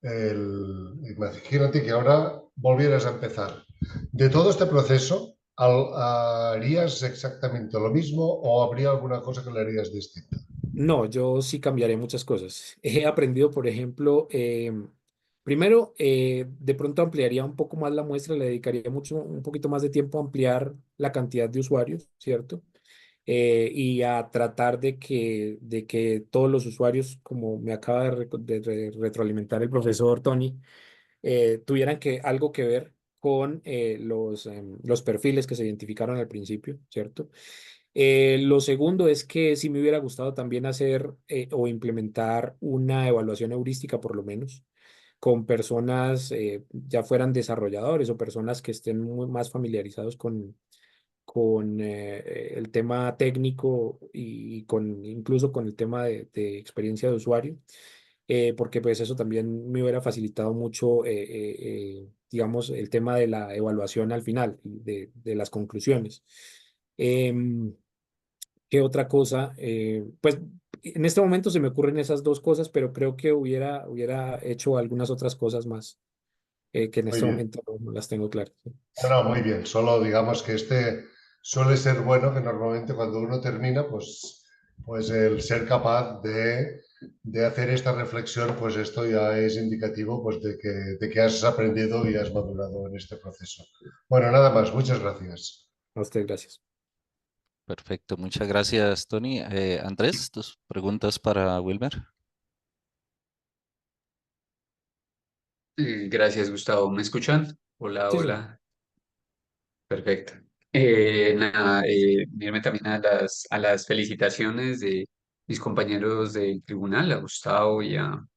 S4: imagínate que ahora volvieras a empezar. De todo este proceso, ¿harías exactamente lo mismo o habría alguna cosa que le harías distinta?
S2: No, yo sí cambiaré muchas cosas. He aprendido, por ejemplo, primero, de pronto ampliaría un poco más la muestra, le dedicaría un poquito más de tiempo a ampliar la cantidad de usuarios, ¿cierto? Y a tratar de que todos los usuarios, como me acaba de retroalimentar el profesor Tony, tuvieran algo que ver con los perfiles que se identificaron al principio, ¿cierto? Lo segundo es que sí me hubiera gustado también hacer o implementar una evaluación heurística por lo menos con personas, ya fueran desarrolladores o personas que estén más familiarizados con el tema técnico y incluso con el tema de experiencia de usuario, porque pues eso también me hubiera facilitado mucho, digamos, el tema de la evaluación al final, de las conclusiones. Em, ¿Qué otra cosa? Pues en este momento se me ocurren esas dos cosas, pero creo que hubiera hecho algunas otras cosas más que en
S4: Muy
S2: este
S4: bien.
S2: momento no las tengo claras.
S4: No, no, muy bien. Solo digamos que este suele ser bueno, que normalmente cuando uno termina, pues el ser capaz de hacer esta reflexión, pues esto ya es indicativo pues de que has aprendido y has madurado en este proceso. Bueno, nada más. Muchas gracias.
S2: A usted, gracias.
S3: Perfecto, muchas gracias, Tony. Andrés, tus preguntas para Wilmer.
S5: Gracias, Gustavo. ¿Me escuchan? Hola,
S2: Sí, sí.
S5: hola. Perfecto. Nada, unirme también a las felicitaciones de mis compañeros del tribunal, a Gustavo y a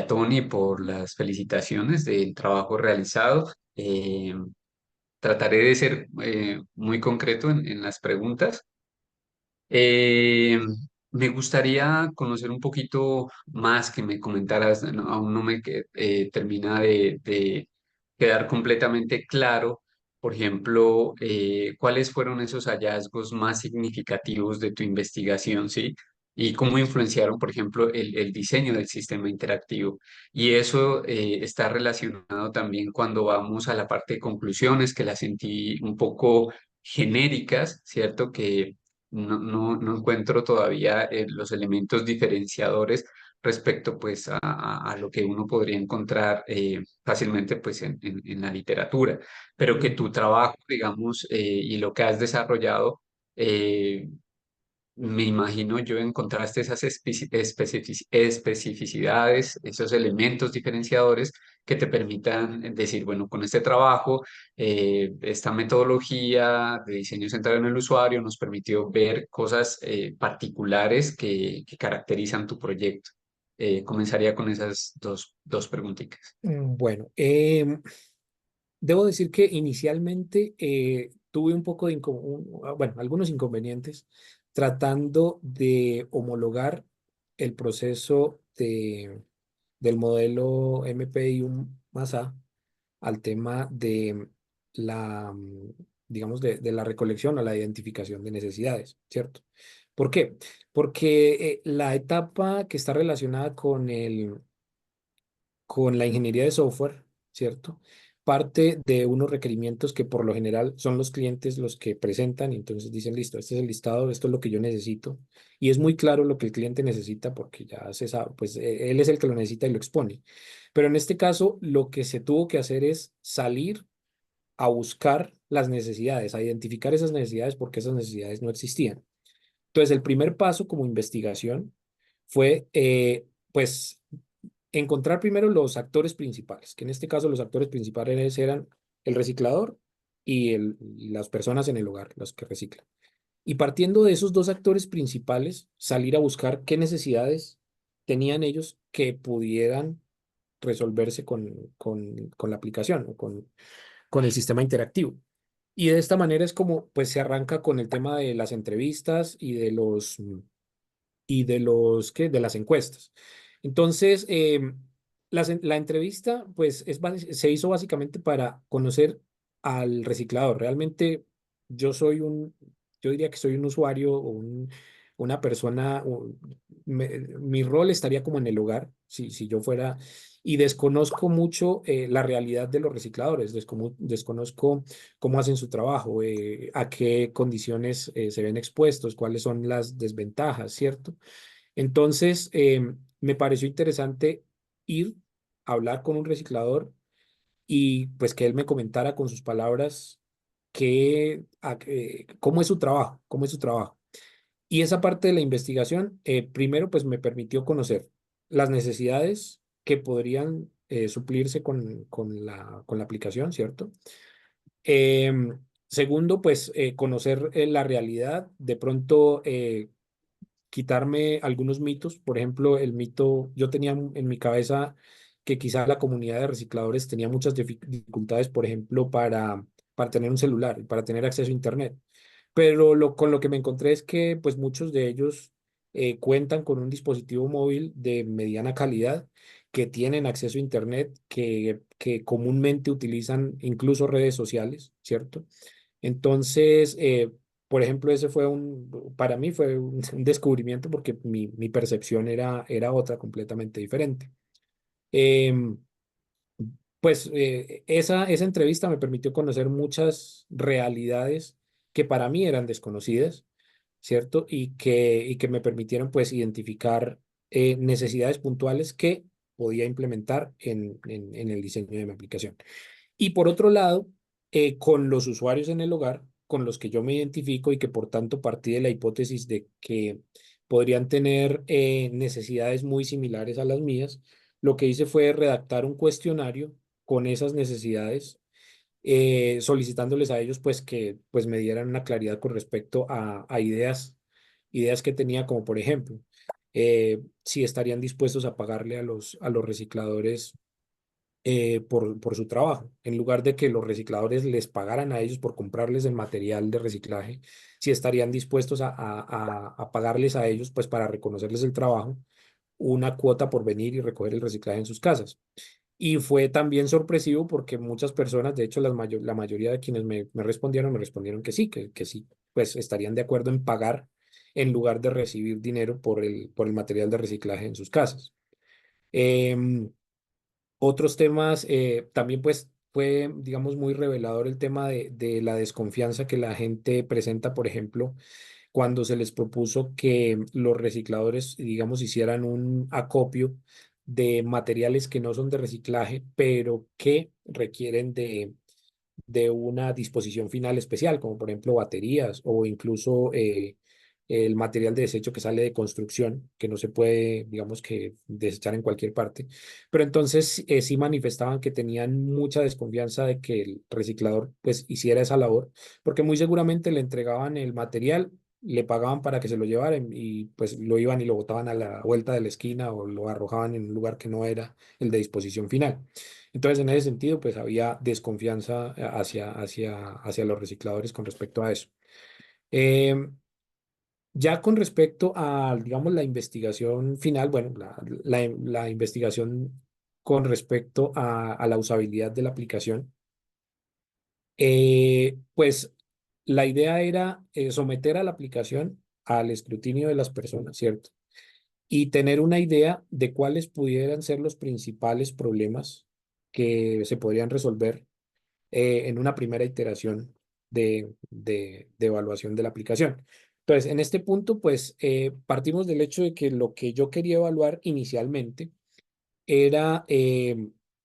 S5: Tony por las felicitaciones del trabajo realizado. Trataré de ser muy concreto en las preguntas. Eh, Me gustaría conocer un poquito más, que me comentaras, aún no me termina de quedar completamente claro, por ejemplo, cuáles fueron esos hallazgos más significativos de tu investigación, ¿sí? Y cómo influenciaron, por ejemplo, el diseño del sistema interactivo. Y eso está relacionado también cuando vamos a la parte de conclusiones, que las sentí un poco genéricas, ¿cierto? Que no encuentro todavía los elementos diferenciadores respecto pues a lo que uno podría encontrar fácilmente pues en la literatura, pero que tu trabajo, digamos, y lo que has desarrollado, eh, me imagino yo encontraste esas especificidades, esos elementos diferenciadores que te permitan decir, bueno, con este trabajo, esta metodología de diseño centrado en el usuario nos permitió ver cosas particulares que caracterizan tu proyecto. Comenzaría con esas dos preguntitas.
S2: Bueno, debo decir que inicialmente tuve un poco bueno, algunos inconvenientes tratando de homologar el proceso del modelo MPI más A al tema de la digamos, de la recolección o la identificación de necesidades, ¿cierto? ¿Por qué? Porque la etapa que está relacionada con la ingeniería de software, ¿cierto? Parte de unos requerimientos que por lo general son los clientes los que presentan y entonces dicen, listo, este es el listado, esto es lo que yo necesito. Y es muy claro lo que el cliente necesita porque ya se sabe, pues él es el que lo necesita y lo expone. Pero en este caso, lo que se tuvo que hacer es salir a buscar las necesidades, a identificar esas necesidades porque esas necesidades no existían. Entonces, el primer paso como investigación fue, pues, encontrar primero los actores principales, que en este caso los actores principales eran el reciclador y las personas en el hogar, los que reciclan. Y partiendo de esos dos actores principales, salir a buscar qué necesidades tenían ellos que pudieran resolverse con la aplicación o con el sistema interactivo. Y de esta manera es como pues se arranca con el tema de las entrevistas ¿qué? De las encuestas. Entonces, la entrevista, pues, se hizo básicamente para conocer al reciclador. Realmente, yo soy yo diría que soy un usuario o una persona, mi rol estaría como en el hogar, si yo fuera, y desconozco mucho la realidad de los recicladores, desconozco cómo hacen su trabajo, a qué condiciones se ven expuestos, cuáles son las desventajas, ¿cierto? Entonces, me pareció interesante ir a hablar con un reciclador y pues que él me comentara con sus palabras cómo es su trabajo, cómo es su trabajo. Y esa parte de la investigación, primero, pues me permitió conocer las necesidades que podrían suplirse con la aplicación, ¿cierto? Segundo, pues conocer la realidad, de pronto quitarme algunos mitos. Por ejemplo, el mito, yo tenía en mi cabeza que quizá la comunidad de recicladores tenía muchas dificultades, por ejemplo, para tener un celular, para tener acceso a Internet. Pero con lo que me encontré es que pues muchos de ellos cuentan con un dispositivo móvil de mediana calidad, que tienen acceso a Internet, que comúnmente utilizan incluso redes sociales, ¿cierto? Entonces, por ejemplo, para mí fue un descubrimiento porque mi percepción era otra completamente diferente. Em, pues esa entrevista me permitió conocer muchas realidades que para mí eran desconocidas, ¿cierto? Y que me permitieron pues identificar necesidades puntuales que podía implementar en el diseño de mi aplicación. Y por otro lado, con los usuarios en el hogar, con los que yo me identifico y que por tanto partí de la hipótesis de que podrían tener necesidades muy similares a las mías, lo que hice fue redactar un cuestionario con esas necesidades, solicitándoles a ellos pues que pues me dieran una claridad con respecto a ideas que tenía, como por ejemplo, si estarían dispuestos a pagarle a los recicladores por su trabajo, en lugar de que los recicladores les pagaran a ellos por comprarles el material de reciclaje, si estarían dispuestos a pagarles a ellos, pues para reconocerles el trabajo, una cuota por venir y recoger el reciclaje en sus casas. Y fue también sorpresivo porque muchas personas, de hecho la mayoría de quienes me respondieron que sí, que sí, pues estarían de acuerdo en pagar en lugar de recibir dinero por el material de reciclaje en sus casas. Em, Otros temas, también pues fue, digamos, muy revelador el tema de la desconfianza que la gente presenta, por ejemplo, cuando se les propuso que los recicladores, digamos, hicieran un acopio de materiales que no son de reciclaje, pero que requieren de una disposición final especial, como por ejemplo baterías o incluso el material de desecho que sale de construcción, que no se puede, digamos que, desechar en cualquier parte. Pero entonces sí manifestaban que tenían mucha desconfianza de que el reciclador pues hiciera esa labor, porque muy seguramente le entregaban el material, le pagaban para que se lo llevaran y pues lo iban y lo botaban a la vuelta de la esquina o lo arrojaban en un lugar que no era el de disposición final. Entonces, en ese sentido, pues había desconfianza hacia los recicladores con respecto a eso. Em, ya con respecto a, digamos, la investigación final, bueno, la investigación con respecto a la usabilidad de la aplicación, pues la idea era someter a la aplicación al escrutinio de las personas, ¿cierto? Y tener una idea de cuáles pudieran ser los principales problemas que se podrían resolver en una primera iteración de evaluación de la aplicación. Entonces, en este punto, pues partimos del hecho de que lo que yo quería evaluar inicialmente era,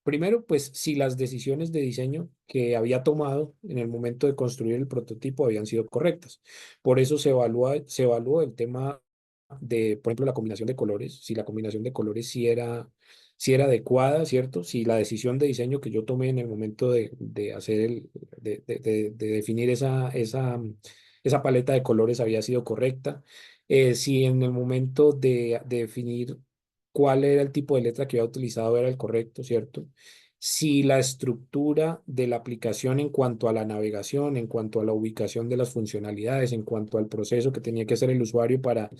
S2: primero, pues si las decisiones de diseño que había tomado en el momento de construir el prototipo habían sido correctas. Por eso se evaluó el tema de, por ejemplo, la combinación de colores, si la combinación de colores sí era adecuada, ¿cierto? Si la decisión de diseño que yo tomé en el momento de hacer de definir esa paleta de colores había sido correcta. Si en el momento de definir cuál era el tipo de letra que había utilizado era el correcto, ¿cierto? Si la estructura de la aplicación en cuanto a la navegación, en cuanto a la ubicación de las funcionalidades, en cuanto al proceso que tenía que hacer el usuario para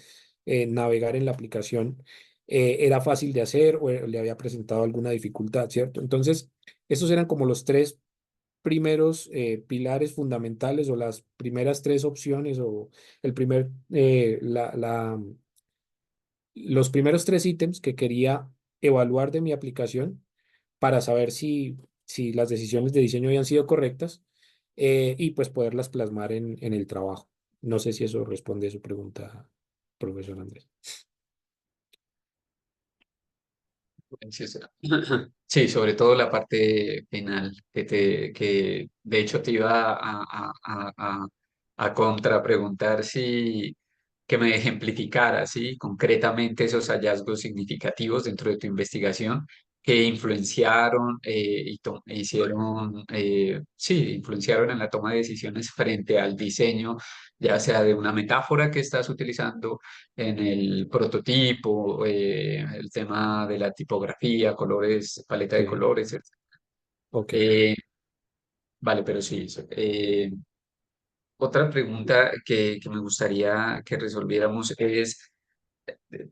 S2: navegar en la aplicación, era fácil de hacer o le había presentado alguna dificultad, ¿cierto? Entonces, esos eran como los tres primeros pilares fundamentales o las primeras tres opciones o el primer, los primeros tres ítems que quería evaluar de mi aplicación para saber si las decisiones de diseño habían sido correctas y pues poderlas plasmar en el trabajo. No sé si eso responde a su pregunta, profesor Andrés.
S5: Sí, sí. Sí, sobre todo la parte penal, que de hecho te iba a contrapreguntar si que me ejemplificara, ¿sí? Concretamente esos hallazgos significativos dentro de tu investigación que influenciaron e hicieron, sí, influenciaron en la toma de decisiones frente al diseño, ya sea de una metáfora que estás utilizando en el prototipo, el tema de la tipografía, colores, paleta de
S2: Sí,
S5: colores, etc.
S2: ok,
S5: Eh, vale, pero sí, otra pregunta que me gustaría que resolviéramos es,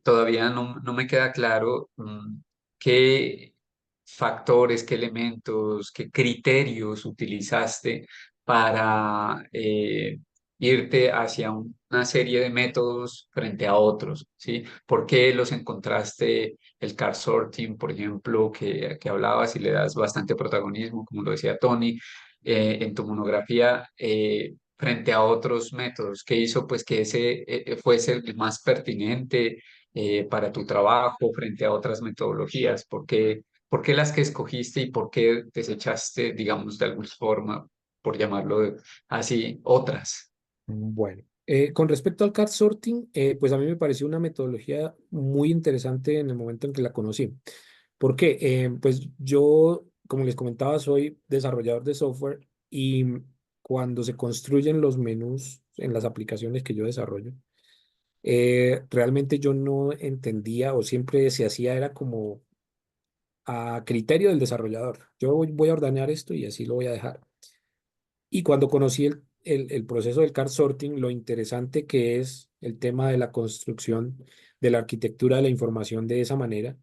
S5: todavía no me queda claro qué factores, qué elementos, qué criterios utilizaste para irte hacia una serie de métodos frente a otros, ¿sí? ¿Por qué los encontraste el card sorting, por ejemplo, que hablabas y le das bastante protagonismo, como lo decía Tony, en tu monografía? Frente a otros métodos, ¿qué hizo pues que ese fuese el más pertinente para tu trabajo frente a otras metodologías? Por qué las que escogiste y por qué desechaste, digamos, de alguna forma, por llamarlo así, otras?
S2: bueno. Con respecto al card sorting, pues a mí me pareció una metodología muy interesante en el momento en que la conocí. ¿Por qué? Pues yo, como les comentaba, soy desarrollador de software y cuando se construyen los menús en las aplicaciones que yo desarrollo, realmente yo no entendía o siempre se hacía era como a criterio del desarrollador. Yo voy a ordenar esto y así lo voy a dejar. Y cuando conocí el proceso del card sorting, lo interesante que es el tema de la construcción de la arquitectura de la información de esa manera,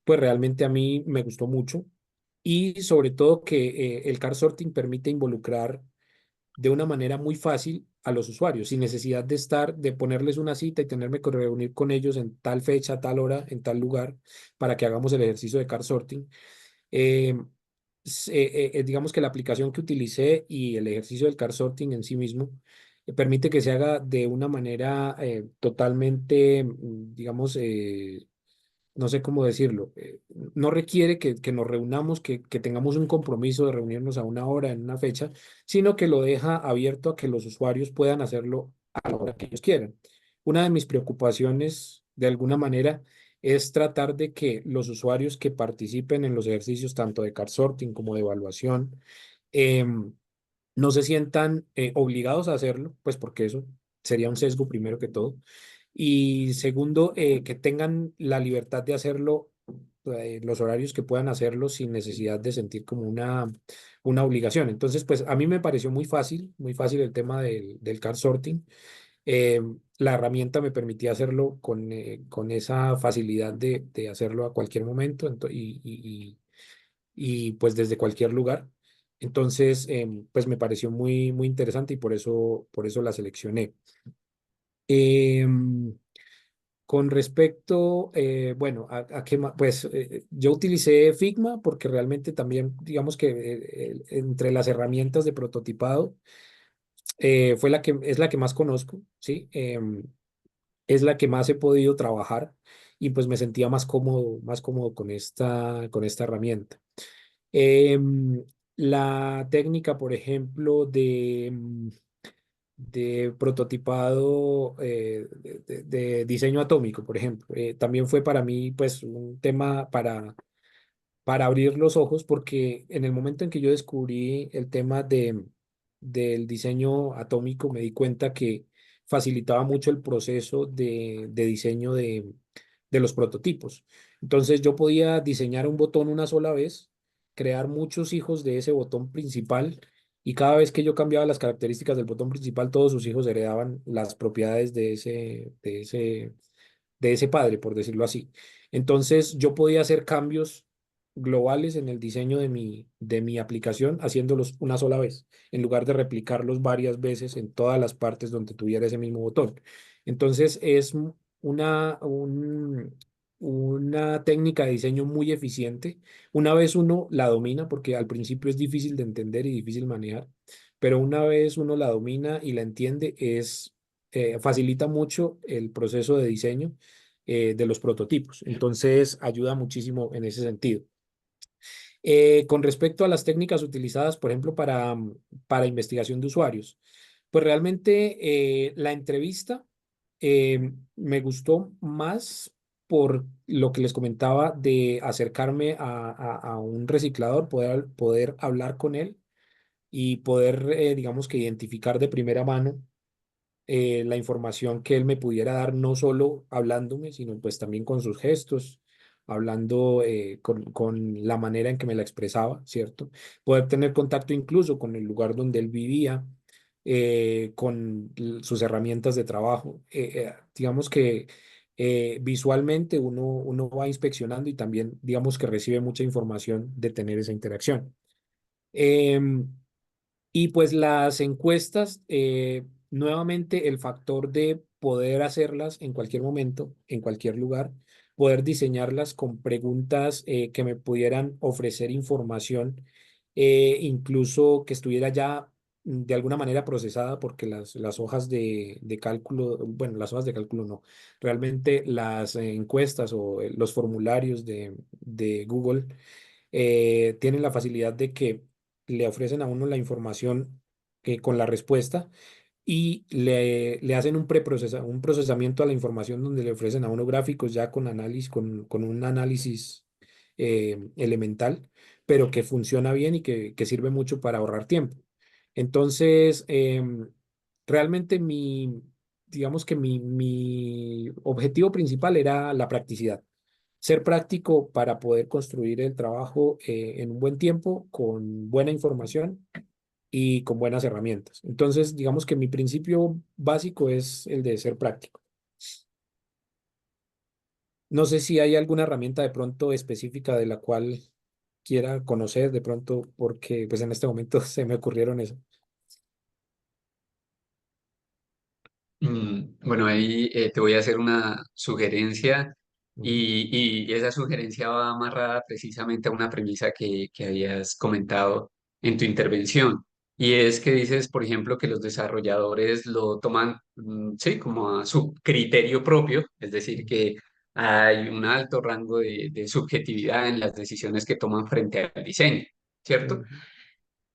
S2: pues realmente a mí me gustó mucho. Y sobre todo que el card sorting permite involucrar de una manera muy fácil a los usuarios, sin necesidad de ponerles una cita y tenerme que reunir con ellos en tal fecha, tal hora, en tal lugar, para que hagamos el ejercicio de card sorting. Eh, digamos que la aplicación que utilicé y el ejercicio del card sorting en sí mismo permite que se haga de una manera totalmente, digamos, no sé cómo decirlo, no requiere que nos reunamos, que tengamos un compromiso de reunirnos a una hora, en una fecha, sino que lo deja abierto a que los usuarios puedan hacerlo a la hora que ellos quieran. Una de mis preocupaciones, de alguna manera, es tratar de que los usuarios que participen en los ejercicios, tanto de card sorting como de evaluación, em, no se sientan obligados a hacerlo, pues porque eso sería un sesgo primero que todo. Y segundo, que tengan la libertad de hacerlo, los horarios que puedan hacerlo sin necesidad de sentir como una obligación. Entonces, pues a mí me pareció muy fácil el tema del card sorting. La herramienta me permitía hacerlo con esa facilidad de hacerlo a cualquier momento y pues desde cualquier lugar. Entonces, pues me pareció muy interesante y por eso la seleccioné. Em, con respecto, bueno, a qué más, pues yo utilicé Figma porque realmente también, digamos que entre las herramientas de prototipado, es la que más conozco, ¿sí? Es la que más he podido trabajar y pues me sentía más cómodo con esta herramienta. Em, la técnica, por ejemplo, de prototipado de diseño atómico, por ejemplo, también fue para mí pues un tema para abrir los ojos, porque en el momento en que yo descubrí el tema del diseño atómico, me di cuenta que facilitaba mucho el proceso de diseño de los prototipos. Entonces yo podía diseñar un botón una sola vez, crear muchos hijos de ese botón principal, y cada vez que yo cambiaba las características del botón principal, todos sus hijos heredaban las propiedades de ese padre, por decirlo así. Entonces yo podía hacer cambios globales en el diseño de mi aplicación, haciéndolos una sola vez, en lugar de replicarlos varias veces en todas las partes donde tuviera ese mismo botón. Entonces es una, un- una técnica de diseño muy eficiente. Una vez uno la domina, porque al principio es difícil de entender y difícil manejar, pero una vez uno la domina y la entiende, facilita mucho el proceso de diseño de los prototipos. Entonces, ayuda muchísimo en ese sentido. Con respecto a las técnicas utilizadas, por ejemplo, para investigación de usuarios, pues realmente la entrevista me gustó más por lo que les comentaba de acercarme a un reciclador, poder hablar con él y poder, digamos que identificar de primera mano la información que él me pudiera dar, no solo hablándome, sino pues también con sus gestos, hablando con la manera en que me la expresaba, ¿cierto? Poder tener contacto incluso con el lugar donde él vivía, sus herramientas de trabajo. Digamos que visualmente uno va inspeccionando y también digamos que recibe mucha información de tener esa interacción. Em, y pues las encuestas, nuevamente el factor de poder hacerlas en cualquier momento, en cualquier lugar, poder diseñarlas con preguntas que me pudieran ofrecer información, incluso que estuviera ya de alguna manera procesada, porque las hojas de cálculo, bueno, las hojas de cálculo no, realmente las encuestas o los formularios de Google tienen la facilidad de que le ofrecen a uno la información con la respuesta y le hacen un procesamiento a la información donde le ofrecen a uno gráficos ya con análisis, con un análisis elemental, pero que funciona bien y que sirve mucho para ahorrar tiempo. Entonces, realmente digamos que mi objetivo principal era la practicidad, ser práctico para poder construir el trabajo en un buen tiempo, con buena información y con buenas herramientas. Entonces, digamos que mi principio básico es el de ser práctico. No sé si hay alguna herramienta de pronto específica de la cual quiera conocer de pronto, porque pues en este momento se me ocurrieron eso.
S5: Bueno, ahí te voy a hacer una sugerencia
S2: Ujú,
S5: y esa sugerencia va amarrada precisamente a una premisa que habías comentado en tu intervención. Y es que dices, por ejemplo, que los desarrolladores lo toman, sí, como a su criterio propio, es decir, que hay un alto rango de subjetividad en las decisiones que toman frente al diseño, ¿cierto?
S2: ujú,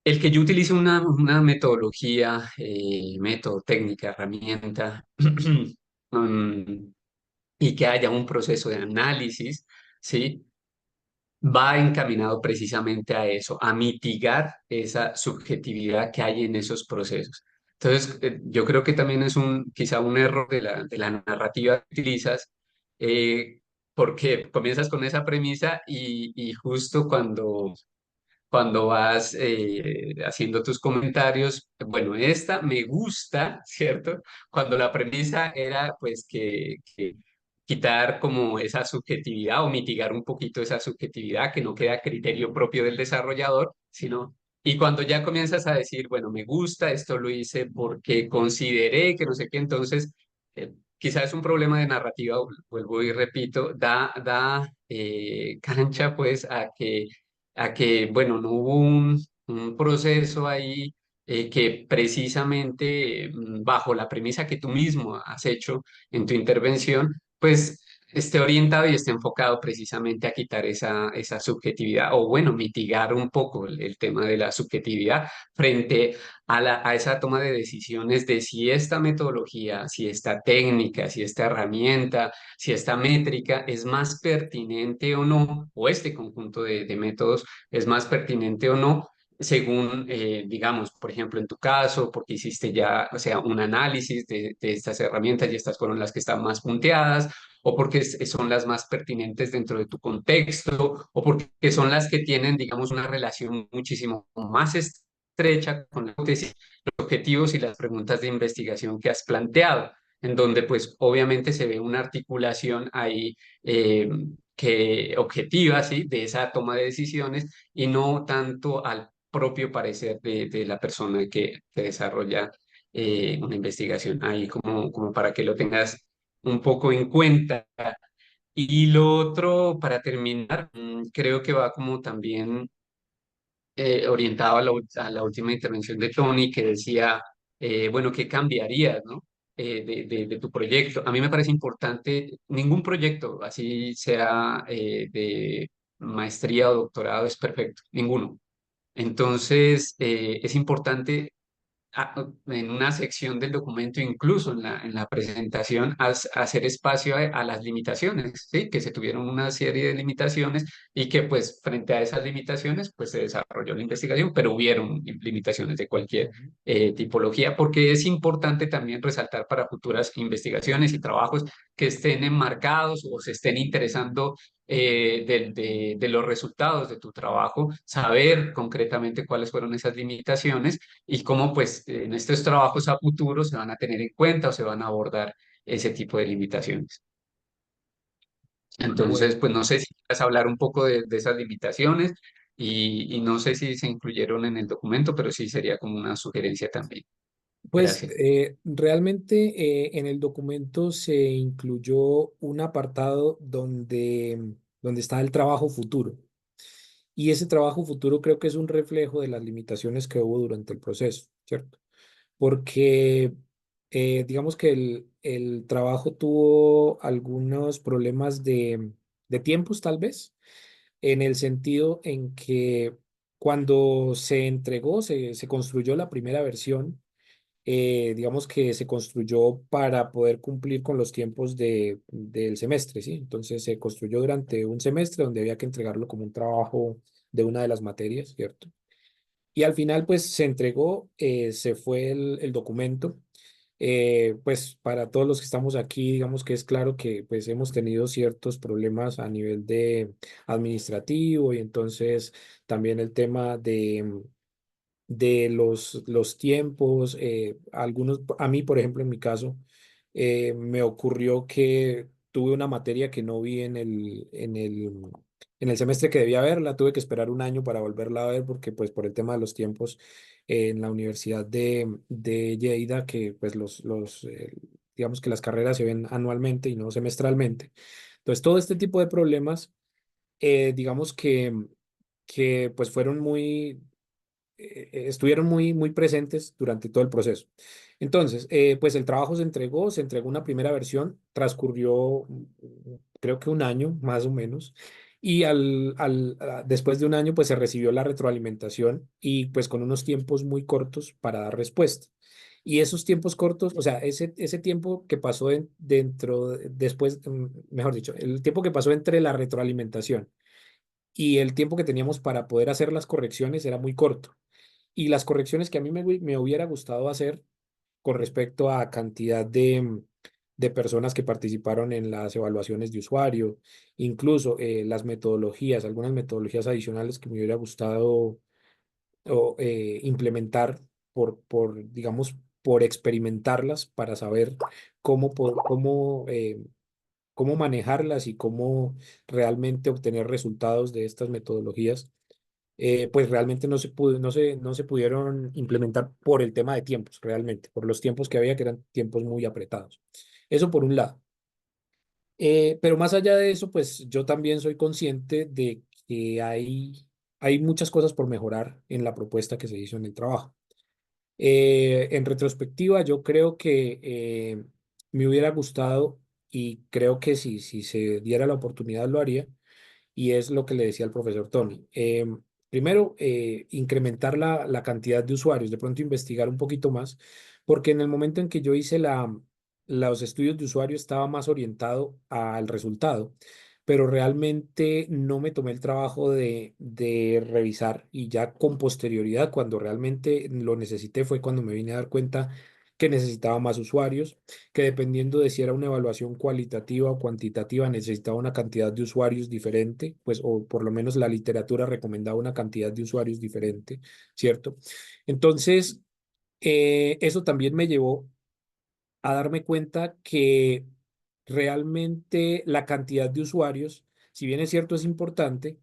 S5: El que yo utilice una metodología, método, técnica, herramienta, mm, y que haya un proceso de análisis, ¿sí? Va encaminado precisamente a eso, a mitigar esa subjetividad que hay en esos procesos. Entonces, yo creo que también es quizá un error de la narrativa que utilizas, porque comienzas con esa premisa y justo cuando vas haciendo tus comentarios, bueno, esta me gusta, ¿cierto? Cuando la premisa era pues que quitar como esa subjetividad o mitigar un poquito esa subjetividad que no queda a criterio propio del desarrollador, sino Y cuando ya comienzas a decir, bueno, me gusta, esto lo hice porque consideré que no sé qué, entonces quizás es un problema de narrativa, vuelvo y repito, da cancha pues a que, bueno, no hubo un proceso ahí que precisamente bajo la premisa que tú mismo has hecho en tu intervención, pues esté orientado y esté enfocado precisamente a quitar esa subjetividad o, bueno, mitigar un poco el tema de la subjetividad frente a esa toma de decisiones de si esta metodología, si esta técnica, si esta herramienta, si esta métrica es más pertinente o no, o este conjunto de métodos es más pertinente o no. Según, digamos, por ejemplo, en tu caso, porque hiciste ya, o sea, un análisis de estas herramientas y estas fueron las que están más punteadas, o porque son las más pertinentes dentro de tu contexto, o porque son las que tienen, digamos, una relación muchísimo más estrecha con la hipótesis, los objetivos y las preguntas de investigación que has planteado, en donde pues obviamente se ve una articulación ahí que objetiva, ¿sí? De esa toma de decisiones y no tanto al propio parecer de la persona que desarrolla una investigación ahí, como para que lo tengas un poco en cuenta. Y lo otro, para terminar, creo que va como también orientado a la última intervención de Tony, que decía, bueno, ¿qué cambiarías, no? De tu proyecto. A mí me parece importante, ningún proyecto, así sea de maestría o doctorado, es perfecto, ninguno. Entonces, es importante en una sección del documento, incluso en la presentación, hacer espacio a las limitaciones, ¿sí? Que se tuvieron una serie de limitaciones y que pues frente a esas limitaciones pues se desarrolló la investigación, pero hubieron limitaciones de cualquier
S2: Ujú.
S5: tipología, porque es importante también resaltar para futuras investigaciones y trabajos que estén enmarcados o se estén interesando de los resultados de tu trabajo, saber concretamente cuáles fueron esas limitaciones y cómo pues en estos trabajos a futuro se van a tener en cuenta o se van a abordar ese tipo de limitaciones. Entonces,
S2: Bueno,
S5: pues no sé si quieres hablar un poco de esas limitaciones y no sé si se incluyeron en el documento, pero sí sería como una sugerencia también.
S2: pues
S5: Gracias.
S2: realmente en el documento se incluyó un apartado donde está el trabajo futuro. Y ese trabajo futuro creo que es un reflejo de las limitaciones que hubo durante el proceso, ¿cierto? Porque digamos que el trabajo tuvo algunos problemas de tiempos, tal vez, en el sentido en que cuando se entregó, se construyó la primera versión, digamos que se construyó para poder cumplir con los tiempos del semestre, ¿sí? Entonces se construyó durante un semestre donde había que entregarlo como un trabajo de una de las materias, ¿cierto? Y al final, pues se entregó, se fue el documento. Pues para todos los que estamos aquí, digamos que es claro que pues hemos tenido ciertos problemas a nivel de administrativo y entonces también el tema de los tiempos, algunos, a mí, por ejemplo, en mi caso, me ocurrió que tuve una materia que no vi en el semestre que debía verla, tuve que esperar un año para volverla a ver porque pues por el tema de los tiempos en la Universidad de Lleida, que pues digamos que las carreras se ven anualmente y no semestralmente. Entonces, todo este tipo de problemas, digamos que pues fueron estuvieron muy presentes durante todo el proceso. Entonces, pues el trabajo se entregó una primera versión, transcurrió creo que un año más o menos, y después de un año pues se recibió la retroalimentación y pues con unos tiempos muy cortos para dar respuesta. Y esos tiempos cortos, o sea, ese tiempo que pasó después, mejor dicho, el tiempo que pasó entre la retroalimentación y el tiempo que teníamos para poder hacer las correcciones era muy corto. Y las correcciones que a mí me hubiera gustado hacer con respecto a cantidad de personas que participaron en las evaluaciones de usuario, incluso las metodologías, algunas metodologías adicionales que me hubiera gustado implementar digamos, por experimentarlas para saber cómo manejarlas y cómo realmente obtener resultados de estas metodologías. pues realmente no se pudieron implementar por el tema de tiempos, realmente, por los tiempos que había, que eran tiempos muy apretados. Eso por un lado. Pero más allá de eso, pues yo también soy consciente de que hay muchas cosas por mejorar en la propuesta que se hizo en el trabajo. En retrospectiva, yo creo que me hubiera gustado y creo que si se diera la oportunidad lo haría, y es lo que le decía al profesor Tony. Primero, incrementar la cantidad de usuarios, de pronto investigar un poquito más, porque en el momento en que yo hice los estudios de usuario estaba más orientado al resultado, pero realmente no me tomé el trabajo de revisar, y ya con posterioridad, cuando realmente lo necesité, fue cuando me vine a dar cuenta que necesitaba más usuarios, que dependiendo de si era una evaluación cualitativa o cuantitativa, necesitaba una cantidad de usuarios diferente, pues, o por lo menos la literatura recomendaba una cantidad de usuarios diferente, ¿cierto? Entonces, eso también me llevó a darme cuenta que realmente la cantidad de usuarios, si bien es cierto, es importante,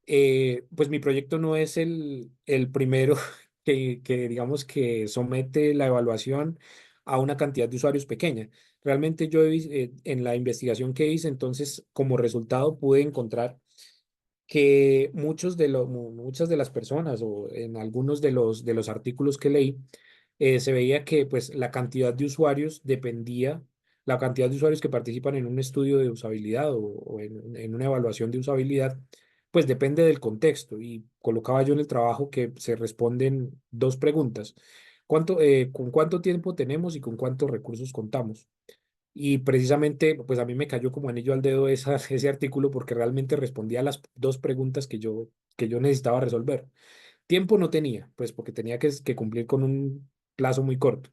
S2: pues mi proyecto no es el primero que digamos que somete la evaluación a una cantidad de usuarios pequeña. Realmente en la investigación que hice, entonces, como resultado pude encontrar que muchas de las personas, o en algunos de los artículos que leí, se veía que pues la cantidad de usuarios que participan en un estudio de usabilidad o en una evaluación de usabilidad, pues depende del contexto. Y colocaba yo en el trabajo que se responden dos preguntas. ¿Con cuánto tiempo tenemos y con cuántos recursos contamos? Y precisamente, pues a mí me cayó como anillo al dedo ese artículo, porque realmente respondía a las dos preguntas que yo necesitaba resolver. Tiempo no tenía, pues porque tenía que cumplir con un plazo muy corto.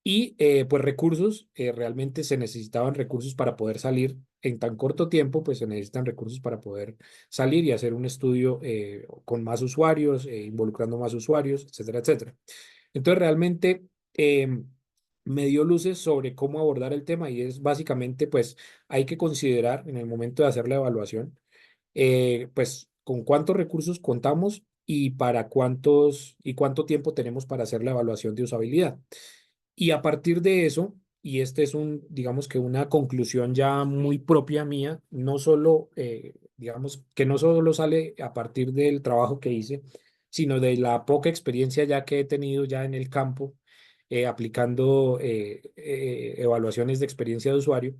S2: Y pues recursos, realmente se necesitaban recursos para poder salir en tan corto tiempo, pues se necesitan recursos para poder salir y hacer un estudio con más usuarios, involucrando más usuarios, etcétera, etcétera. Entonces realmente me dio luces sobre cómo abordar el tema, y es básicamente, pues hay que considerar en el momento de hacer la evaluación, pues con cuántos recursos contamos y para cuántos y cuánto tiempo tenemos para hacer la evaluación de usabilidad. Y a partir de eso, y este es digamos que una conclusión ya muy propia mía, no solo, digamos que no solo sale a partir del trabajo que hice, sino de la poca experiencia ya que he tenido ya en el campo, aplicando evaluaciones de experiencia de usuario.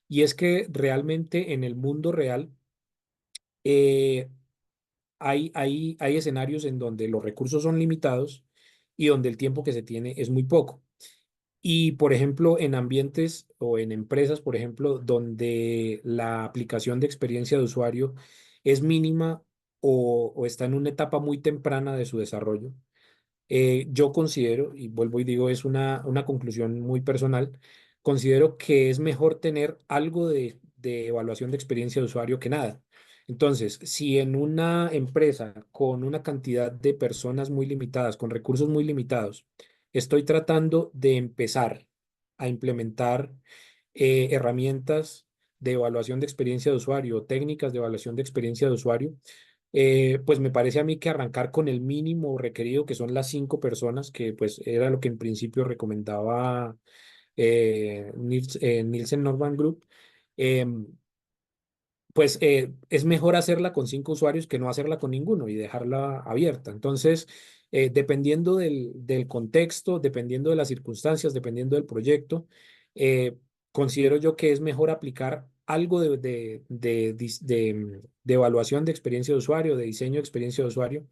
S2: Y es que realmente en el mundo real, eh, hay escenarios en donde los recursos son limitados y donde el tiempo que se tiene es muy poco. Y, por ejemplo, en ambientes o en empresas, por ejemplo, donde la aplicación de experiencia de usuario es mínima o está en una etapa muy temprana de su desarrollo, yo considero, y vuelvo y digo, es una conclusión muy personal, considero que es mejor tener algo de evaluación de experiencia de usuario que nada. Entonces, si en una empresa con una cantidad de personas muy limitadas, con recursos muy limitados, estoy tratando de empezar a implementar herramientas de evaluación de experiencia de usuario, técnicas de evaluación de experiencia de usuario, pues me parece a mí que arrancar con el mínimo requerido, que son las 5 personas, que pues era lo que en principio recomendaba Nielsen Norman Group, em, pues es mejor hacerla con 5 usuarios que no hacerla con ninguno y dejarla abierta. Entonces, dependiendo del contexto, dependiendo de las circunstancias, dependiendo del proyecto, eh, considero yo que es mejor aplicar algo de evaluación de experiencia de usuario, de diseño de experiencia de usuario,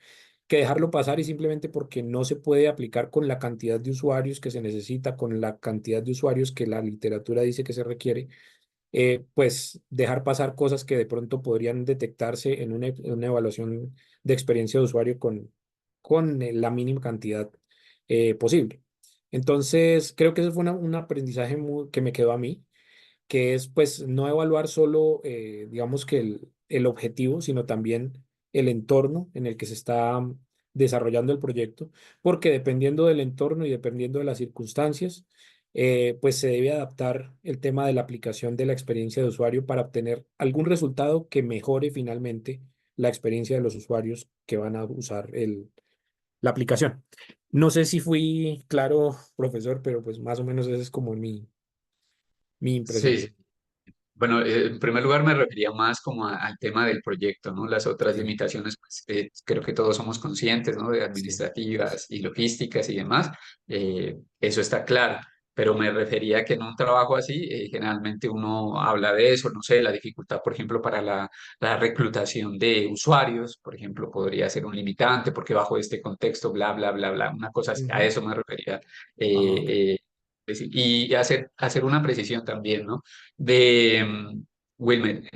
S2: que dejarlo pasar, y simplemente porque no se puede aplicar con la cantidad de usuarios que se necesita, con la cantidad de usuarios que la literatura dice que se requiere, pues dejar pasar cosas que de pronto podrían detectarse en una evaluación de experiencia de usuario con la mínima cantidad posible. Entonces, creo que ese fue un aprendizaje que me quedó a mí, que es pues no evaluar solo, digamos que el objetivo, sino también el entorno en el que se está desarrollando el proyecto, porque dependiendo del entorno y dependiendo de las circunstancias, pues se debe adaptar el tema de la aplicación de la experiencia de usuario para obtener algún resultado que mejore finalmente la experiencia de los usuarios que van a usar la aplicación. No sé si fui claro, profesor, pero pues más o menos esa es como mi impresión.
S5: Sí, bueno, en primer lugar me refería más como al tema del proyecto, ¿no? Las otras
S2: Sí,
S5: limitaciones, pues, creo que todos somos conscientes, ¿no? De
S2: sí.
S5: administrativas y logísticas y demás, eso está claro, pero me refería que en un trabajo así, generalmente uno habla de eso, no sé, la dificultad, por ejemplo, para la reclutación de usuarios, por ejemplo, podría ser un limitante, porque bajo este contexto, bla, bla, bla, bla, una cosa así, a
S2: Ujú.
S5: eso me refería.
S2: Ah, ok.
S5: Y hacer una precisión también, ¿no? De Wilmer,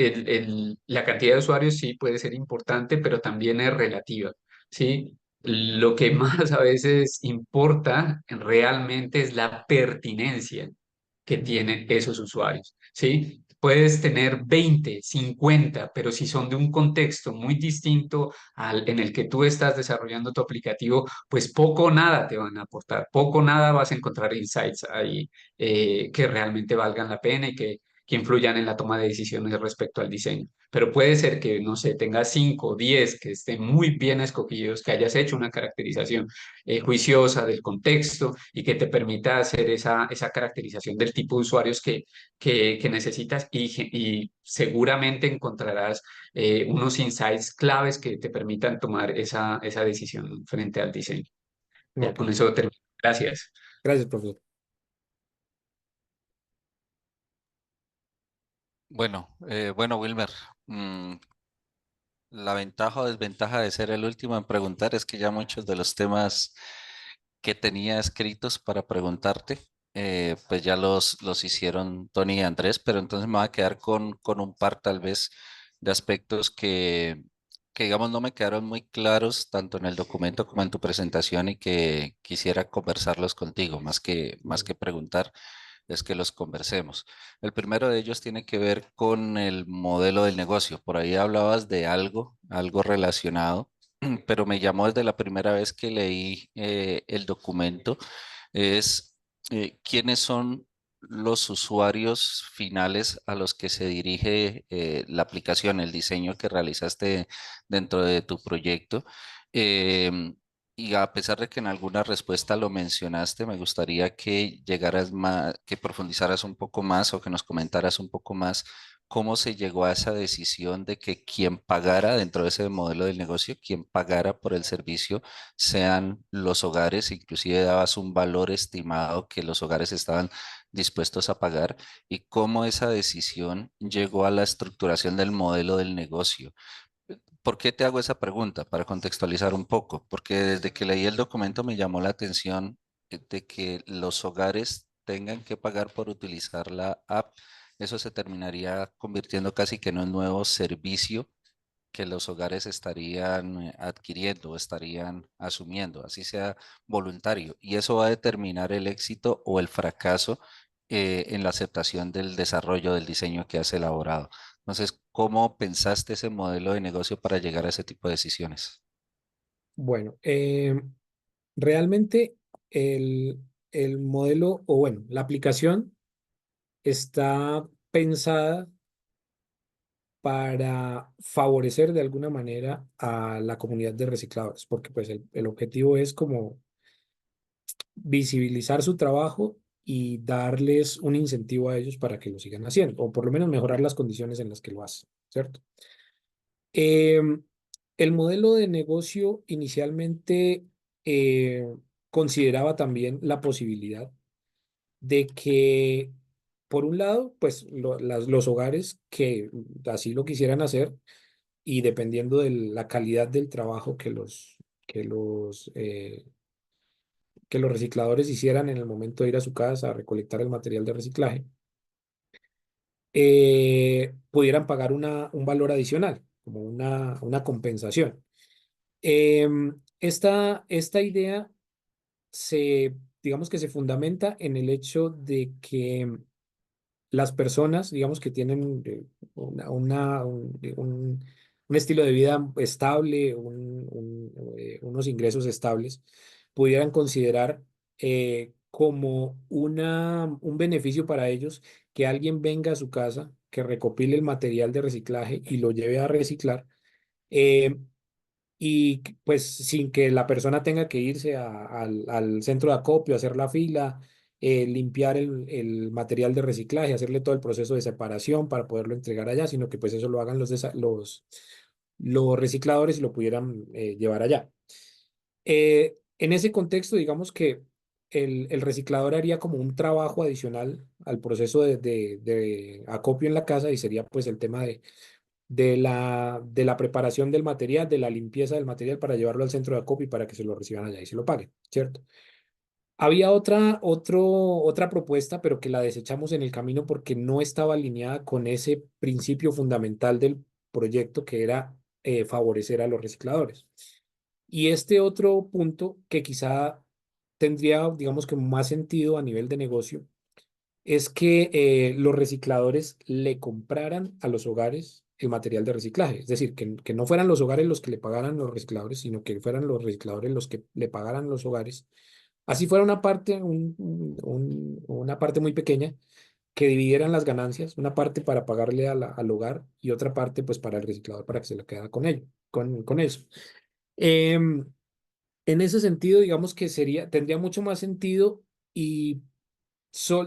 S5: la cantidad de usuarios sí puede ser importante, pero también es relativa, ¿sí? Lo que más a veces importa realmente es la pertinencia que
S2: Mm,
S5: tienen esos usuarios, ¿sí? Puedes tener 20, 50, pero si son de un contexto muy distinto al en el que tú estás desarrollando tu aplicativo, pues poco o nada te van a aportar, poco o nada vas a encontrar insights ahí que realmente valgan la pena y que influyan en la toma de decisiones respecto al diseño. Pero puede ser que, no sé, tengas 5 o 10 que estén muy bien escogidos, que hayas hecho una caracterización juiciosa del contexto y que te permita hacer esa caracterización del tipo de usuarios que necesitas y seguramente encontrarás unos insights claves que te permitan tomar esa decisión frente al diseño. Ya
S2: ok.
S5: con eso termino. Gracias.
S2: Gracias, profesor.
S3: Bueno, Wilmer, mm, la ventaja o desventaja de ser el último en preguntar es que ya muchos de los temas que tenía escritos para preguntarte, pues ya los hicieron Tony y Andrés, pero entonces me voy a quedar con un par tal vez de aspectos que digamos no me quedaron muy claros tanto en el documento como en tu presentación y que quisiera conversarlos contigo, más que preguntar, es que los conversemos. El primero de ellos tiene que ver con el modelo del negocio. Por ahí hablabas de algo relacionado, pero me llamó desde la primera vez que leí el documento, es quiénes son los usuarios finales a los que se dirige la aplicación, el diseño que realizaste dentro de tu proyecto. Em, y a pesar de que en alguna respuesta lo mencionaste, me gustaría que llegaras más, que profundizaras un poco más o que nos comentaras un poco más cómo se llegó a esa decisión de que quien pagara dentro de ese modelo del negocio, quien pagara por el servicio, sean los hogares, inclusive dabas un valor estimado que los hogares estaban dispuestos a pagar y cómo esa decisión llegó a la estructuración del modelo del negocio. ¿Por qué te hago esa pregunta? Para contextualizar un poco, porque desde que leí el documento me llamó la atención de que los hogares tengan que pagar por utilizar la app. Eso se terminaría convirtiendo casi que en un nuevo servicio que los hogares estarían adquiriendo o estarían asumiendo, así sea voluntario. Y eso va a determinar el éxito o el fracaso en la aceptación del desarrollo del diseño que has elaborado. Entonces, ¿cómo pensaste ese modelo de negocio para llegar a ese tipo de decisiones?
S2: Bueno, realmente el, el modelo, o bueno, la aplicación está pensada para favorecer de alguna manera a la comunidad de recicladores, porque pues el objetivo es como visibilizar su trabajo y darles un incentivo a ellos para que lo sigan haciendo, o por lo menos mejorar las condiciones en las que lo hacen, ¿cierto? Em, el modelo de negocio inicialmente eh, consideraba también la posibilidad de que, por un lado, pues los hogares que así lo quisieran hacer y dependiendo de la calidad del trabajo que los, eh, que los recicladores hicieran en el momento de ir a su casa a recolectar el material de reciclaje, pudieran pagar un valor adicional, como una compensación. Esta idea digamos que se fundamenta en el hecho de que las personas, digamos que tienen un estilo de vida estable, unos ingresos estables, pudieran considerar como un beneficio para ellos que alguien venga a su casa, que recopile el material de reciclaje y lo lleve a reciclar Eh, y pues sin que la persona tenga que irse al centro de acopio, hacer la fila, limpiar el material de reciclaje, hacerle todo el proceso de separación para poderlo entregar allá, sino que pues eso lo hagan los recicladores y lo pudieran llevar allá. En ese contexto, digamos que el reciclador haría como un trabajo adicional al proceso de acopio en la casa y sería pues el tema de la preparación del material, de la limpieza del material para llevarlo al centro de acopio y para que se lo reciban allá y se lo paguen, ¿cierto? Había otra propuesta, pero que la desechamos en el camino porque no estaba alineada con ese principio fundamental del proyecto que era favorecer a los recicladores. Y este otro punto que quizá tendría, digamos que más sentido a nivel de negocio, es que los recicladores le compraran a los hogares el material de reciclaje. Es decir, que no fueran los hogares los que le pagaran los recicladores, sino que fueran los recicladores los que le pagaran los hogares. Así fuera una parte, una parte muy pequeña, que dividieran las ganancias, una parte para pagarle al hogar y otra parte pues para el reciclador para que se lo quedara con ello, con eso. Em, en ese sentido, digamos que tendría mucho más sentido y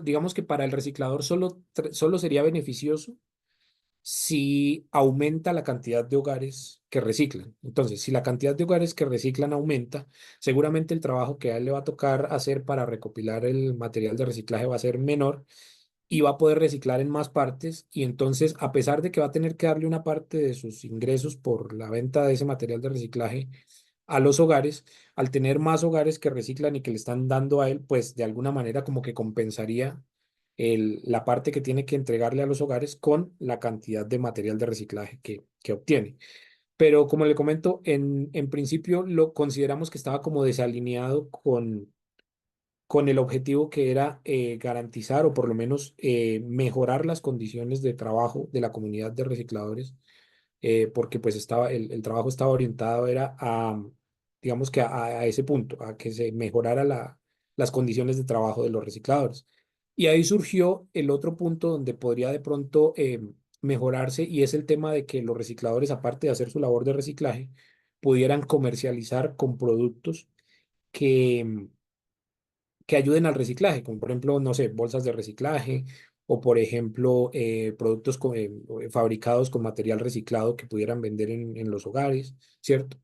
S2: digamos que para el reciclador solo sería beneficioso si aumenta la cantidad de hogares que reciclan. Entonces, si la cantidad de hogares que reciclan aumenta, seguramente el trabajo que a él le va a tocar hacer para recopilar el material de reciclaje va a ser menor y va a poder reciclar en más partes y entonces, a pesar de que va a tener que darle una parte de sus ingresos por la venta de ese material de reciclaje a los hogares, al tener más hogares que reciclan y que le están dando a él, pues de alguna manera como que compensaría la parte que tiene que entregarle a los hogares con la cantidad de material de reciclaje que obtiene. Pero como le comento, en principio lo consideramos que estaba como desalineado con el objetivo que era garantizar o por lo menos mejorar las condiciones de trabajo de la comunidad de recicladores, porque pues el trabajo estaba orientado era digamos que a ese punto, a que se mejorara las condiciones de trabajo de los recicladores. Y ahí surgió el otro punto donde podría de pronto mejorarse y es el tema de que los recicladores, aparte de hacer su labor de reciclaje, pudieran comercializar con productos que que ayuden al reciclaje, como por ejemplo, no sé, bolsas de reciclaje o por ejemplo, productos fabricados con material reciclado que pudieran vender en los hogares, ¿cierto?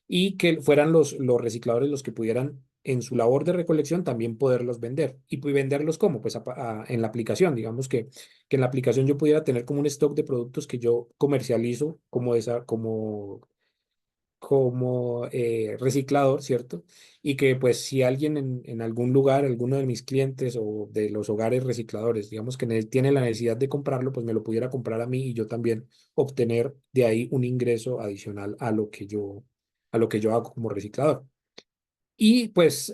S2: Y que fueran los recicladores los que pudieran en su labor de recolección también poderlos vender. ¿Y venderlos cómo? Pues en la aplicación, digamos que en la aplicación yo pudiera tener como un stock de productos que yo comercializo como reciclador, ¿cierto? Y que pues si alguien en algún lugar, alguno de mis clientes o de los hogares recicladores, digamos que tiene la necesidad de comprarlo, pues me lo pudiera comprar a mí y yo también obtener de ahí un ingreso adicional a lo que yo hago como reciclador. Y pues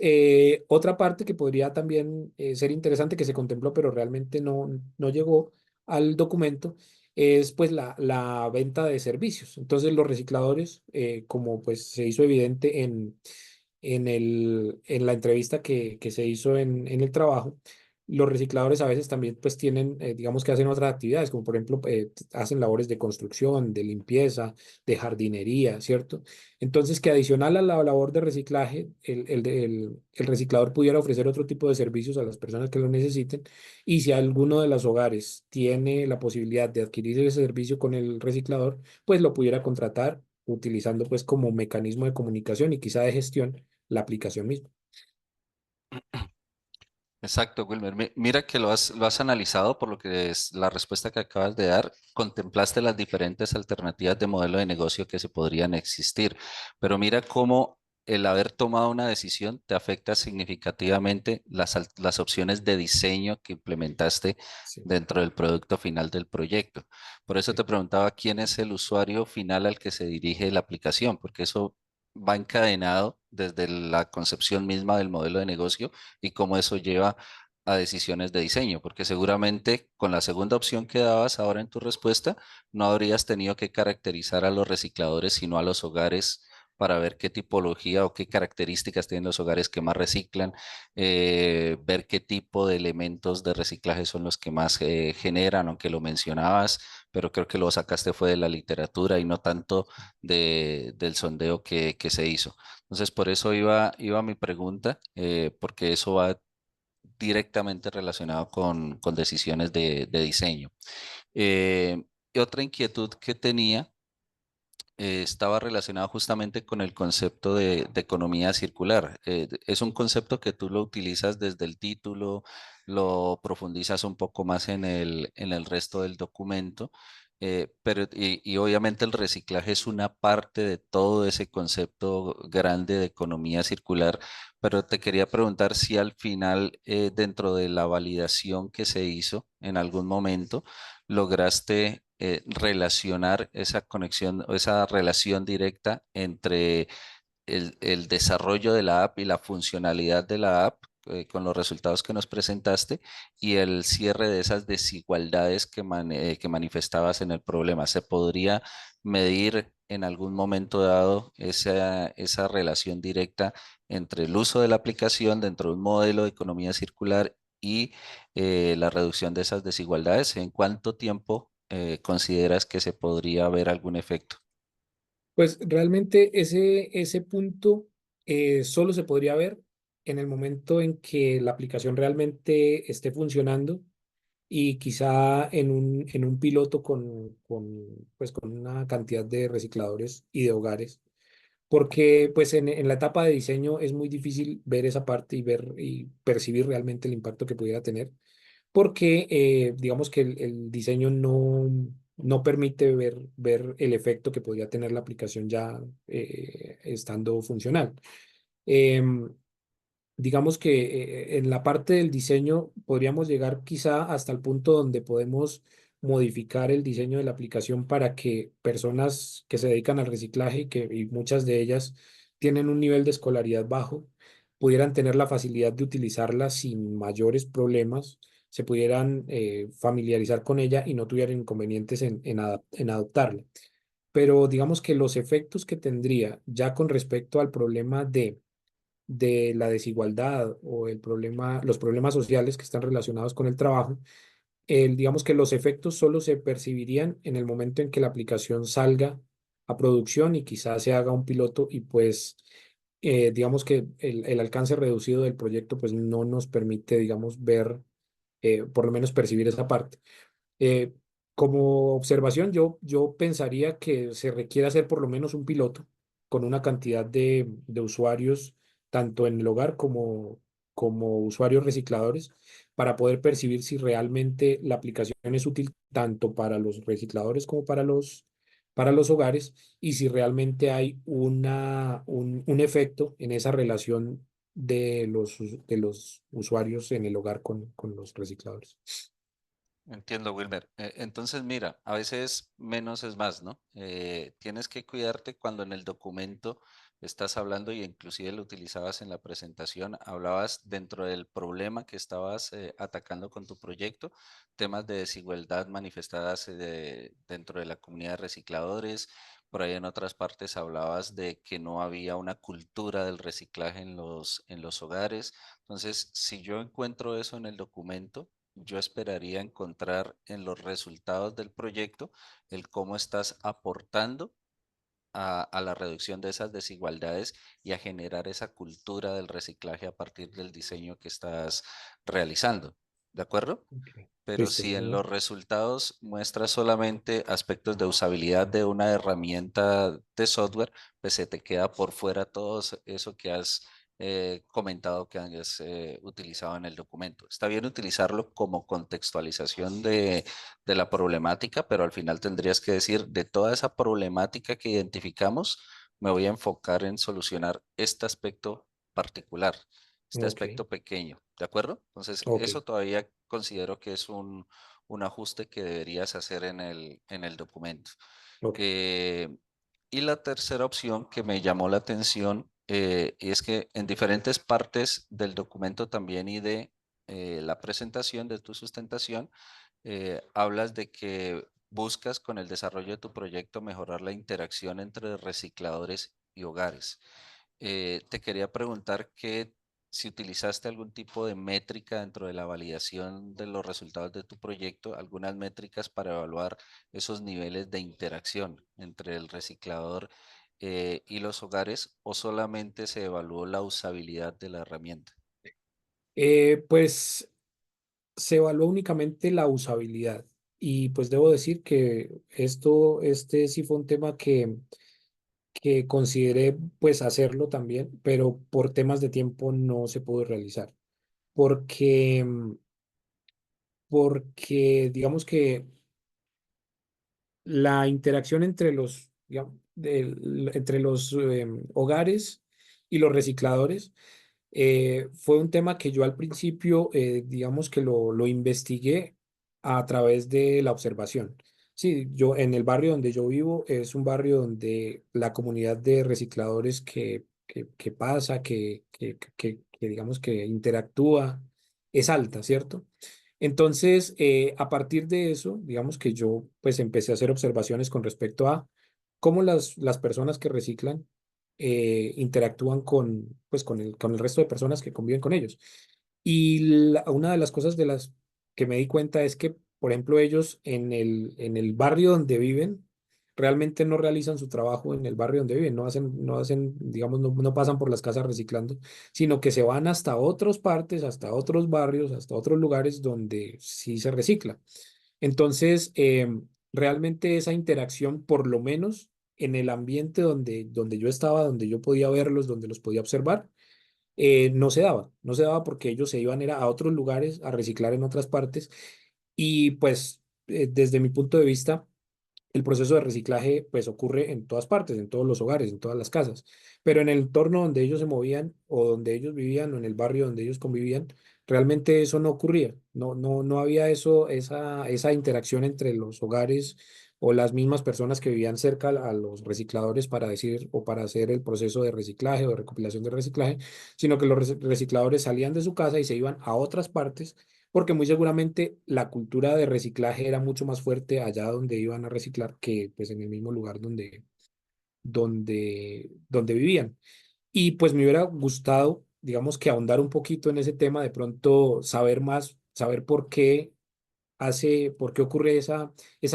S2: otra parte que podría también ser interesante que se contempló, pero realmente no llegó al documento, es pues la venta de servicios. Entonces los recicladores, como pues se hizo evidente en la entrevista que se hizo en el trabajo, los recicladores a veces también pues tienen, digamos que hacen otras actividades, como por ejemplo hacen labores de construcción, de limpieza, de jardinería, ¿cierto? Entonces, que adicional a la labor de reciclaje, el reciclador pudiera ofrecer otro tipo de servicios a las personas que lo necesiten. Y si alguno de los hogares tiene la posibilidad de adquirir ese servicio con el reciclador, pues lo pudiera contratar utilizando pues como mecanismo de comunicación y quizá de gestión la aplicación misma.
S3: Exacto, Wilmer. Mira que lo has analizado por lo que es la respuesta que acabas de dar. Contemplaste las diferentes alternativas de modelo de negocio que se podrían existir, pero mira cómo el haber tomado una decisión te afecta significativamente las opciones de diseño que implementaste
S2: Sí,
S3: dentro del producto final del proyecto. Por eso
S2: sí.
S3: te preguntaba quién es el usuario final al que se dirige la aplicación, porque eso va encadenado desde la concepción misma del modelo de negocio y cómo eso lleva a decisiones de diseño, porque seguramente con la segunda opción que dabas ahora en tu respuesta, no habrías tenido que caracterizar a los recicladores, sino a los hogares para ver qué tipología o qué características tienen los hogares que más reciclan, ver qué tipo de elementos de reciclaje son los que más generan, aunque lo mencionabas, pero creo que lo sacaste fue de la literatura y no tanto del sondeo que se hizo. Entonces, por eso iba mi pregunta, porque eso va directamente relacionado con decisiones de diseño. Y otra inquietud que tenía estaba relacionado justamente con el concepto de economía circular. Es un concepto que tú lo utilizas desde el título, lo profundizas un poco más en el resto del documento, y obviamente el reciclaje es una parte de todo ese concepto grande de economía circular, pero te quería preguntar si al final, dentro de la validación que se hizo en algún momento, lograste relacionar esa conexión o esa relación directa entre el desarrollo de la app y la funcionalidad de la app, con los resultados que nos presentaste, y el cierre de esas desigualdades que manifestabas en el problema. ¿Se podría medir en algún momento dado esa relación directa entre el uso de la aplicación dentro de un modelo de economía circular y la reducción de esas desigualdades? ¿En cuánto tiempo consideras que se podría ver algún efecto?
S2: Pues realmente ese punto solo se podría ver en el momento en que la aplicación realmente esté funcionando y quizá en un piloto pues con una cantidad de recicladores y de hogares, porque pues en la etapa de diseño es muy difícil ver esa parte y ver y percibir realmente el impacto que pudiera tener, porque digamos que el diseño no permite ver el efecto que podría tener la aplicación ya estando funcional. Em, digamos que en la parte del diseño podríamos llegar quizá hasta el punto donde podemos modificar el diseño de la aplicación para que personas que se dedican al reciclaje y muchas de ellas tienen un nivel de escolaridad bajo, pudieran tener la facilidad de utilizarla sin mayores problemas, se pudieran familiarizar con ella y no tuvieran inconvenientes en adoptarla. Pero digamos que los efectos que tendría ya con respecto al problema de la desigualdad o los problemas sociales que están relacionados con el trabajo, digamos que los efectos solo se percibirían en el momento en que la aplicación salga a producción y quizás se haga un piloto y pues digamos que el alcance reducido del proyecto pues no nos permite, digamos, ver, por lo menos percibir esa parte. Eh, como observación, yo pensaría que se requiere hacer por lo menos un piloto con una cantidad de usuarios, tanto en el hogar como usuarios recicladores, para poder percibir si realmente la aplicación es útil tanto para los recicladores como para los hogares y si realmente hay un efecto en esa relación de los usuarios en el hogar con los recicladores.
S3: Entiendo, Wilmer. Entonces, mira, a veces menos es más, ¿no? Tienes que cuidarte cuando en el documento estás hablando, y inclusive lo utilizabas en la presentación, hablabas dentro del problema que estabas atacando con tu proyecto, temas de desigualdad manifestadas dentro de la comunidad de recicladores. Por ahí en otras partes hablabas de que no había una cultura del reciclaje en los hogares. Entonces, si yo encuentro eso en el documento, yo esperaría encontrar en los resultados del proyecto el cómo estás aportando a la reducción de esas desigualdades y a generar esa cultura del reciclaje a partir del diseño que estás realizando. ¿De acuerdo?
S2: Ok.
S3: Pero
S2: Listo,
S3: si en
S2: señor.
S3: los resultados muestra solamente aspectos de usabilidad de una herramienta de software, pues se te queda por fuera todo eso que has comentado que has utilizado en el documento. Está bien utilizarlo como contextualización de la problemática, pero al final tendrías que decir, de toda esa problemática que identificamos, me voy a enfocar en solucionar este aspecto particular, este
S2: Ok,
S3: aspecto pequeño, ¿de acuerdo? Entonces,
S2: ok,
S3: eso todavía considero que es un ajuste que deberías hacer en el documento.
S2: ok,
S3: Eh, y la tercera opción que me llamó la atención es que en diferentes partes del documento también y de la presentación de tu sustentación, hablas de que buscas con el desarrollo de tu proyecto mejorar la interacción entre recicladores y hogares. Te quería preguntar que si utilizaste algún tipo de métrica dentro de la validación de los resultados de tu proyecto, algunas métricas para evaluar esos niveles de interacción entre el reciclador y los hogares, o solamente se evaluó la usabilidad de la herramienta.
S2: Pues se evaluó únicamente la usabilidad y pues debo decir que este sí fue un tema que consideré pues hacerlo también, pero por temas de tiempo no se pudo realizar, porque, porque digamos que la interacción entre entre los hogares y los recicladores fue un tema que yo al principio, digamos que lo investigué a través de la observación. Sí, yo en el barrio donde yo vivo es un barrio donde la comunidad de recicladores que pasa, que digamos que interactúa, es alta, ¿cierto? Entonces, a partir de eso, digamos que yo pues empecé a hacer observaciones con respecto a cómo las personas que reciclan interactúan pues, con el resto de personas que conviven con ellos. Y una de las cosas de las que me di cuenta es que, por ejemplo, ellos en el barrio donde viven, realmente no realizan su trabajo en el barrio donde viven, no hacen, digamos, no pasan por las casas reciclando, sino que se van hasta otras partes, hasta otros barrios, hasta otros lugares donde sí se recicla. Entonces, realmente esa interacción, por lo menos en el ambiente donde yo estaba, donde yo podía verlos, donde los podía observar, no se daba porque ellos se iban era a otros lugares a reciclar en otras partes y pues desde mi punto de vista el proceso de reciclaje pues ocurre en todas partes, en todos los hogares, en todas las casas, pero en el entorno donde ellos se movían o donde ellos vivían o en el barrio donde ellos convivían, realmente eso no ocurría, no había esa interacción entre los hogares o las mismas personas que vivían cerca a los recicladores para decir o para hacer el proceso de reciclaje o de recopilación de reciclaje, sino que los recicladores salían de su casa y se iban a otras partes porque muy seguramente la cultura de reciclaje era mucho más fuerte allá donde iban a reciclar que pues en el mismo lugar donde vivían. Y pues me hubiera gustado, digamos que ahondar un poquito en ese tema, de pronto saber más, saber por qué ocurre esa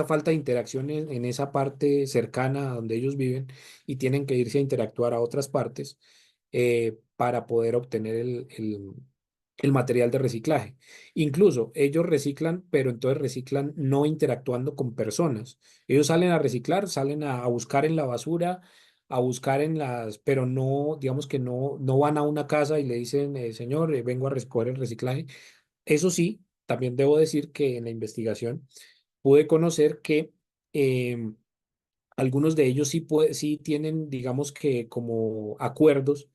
S2: falta de interacción en esa parte cercana a donde ellos viven y tienen que irse a interactuar a otras partes para poder obtener el material de reciclaje. Incluso ellos reciclan, pero entonces reciclan no interactuando con personas. Ellos salen a reciclar, salen a buscar en la basura, a buscar pero no, digamos que no van a una casa y le dicen, señor, vengo a recoger el reciclaje. Eso sí, también debo decir que en la investigación pude conocer que em, algunos de ellos sí tienen, digamos que como acuerdos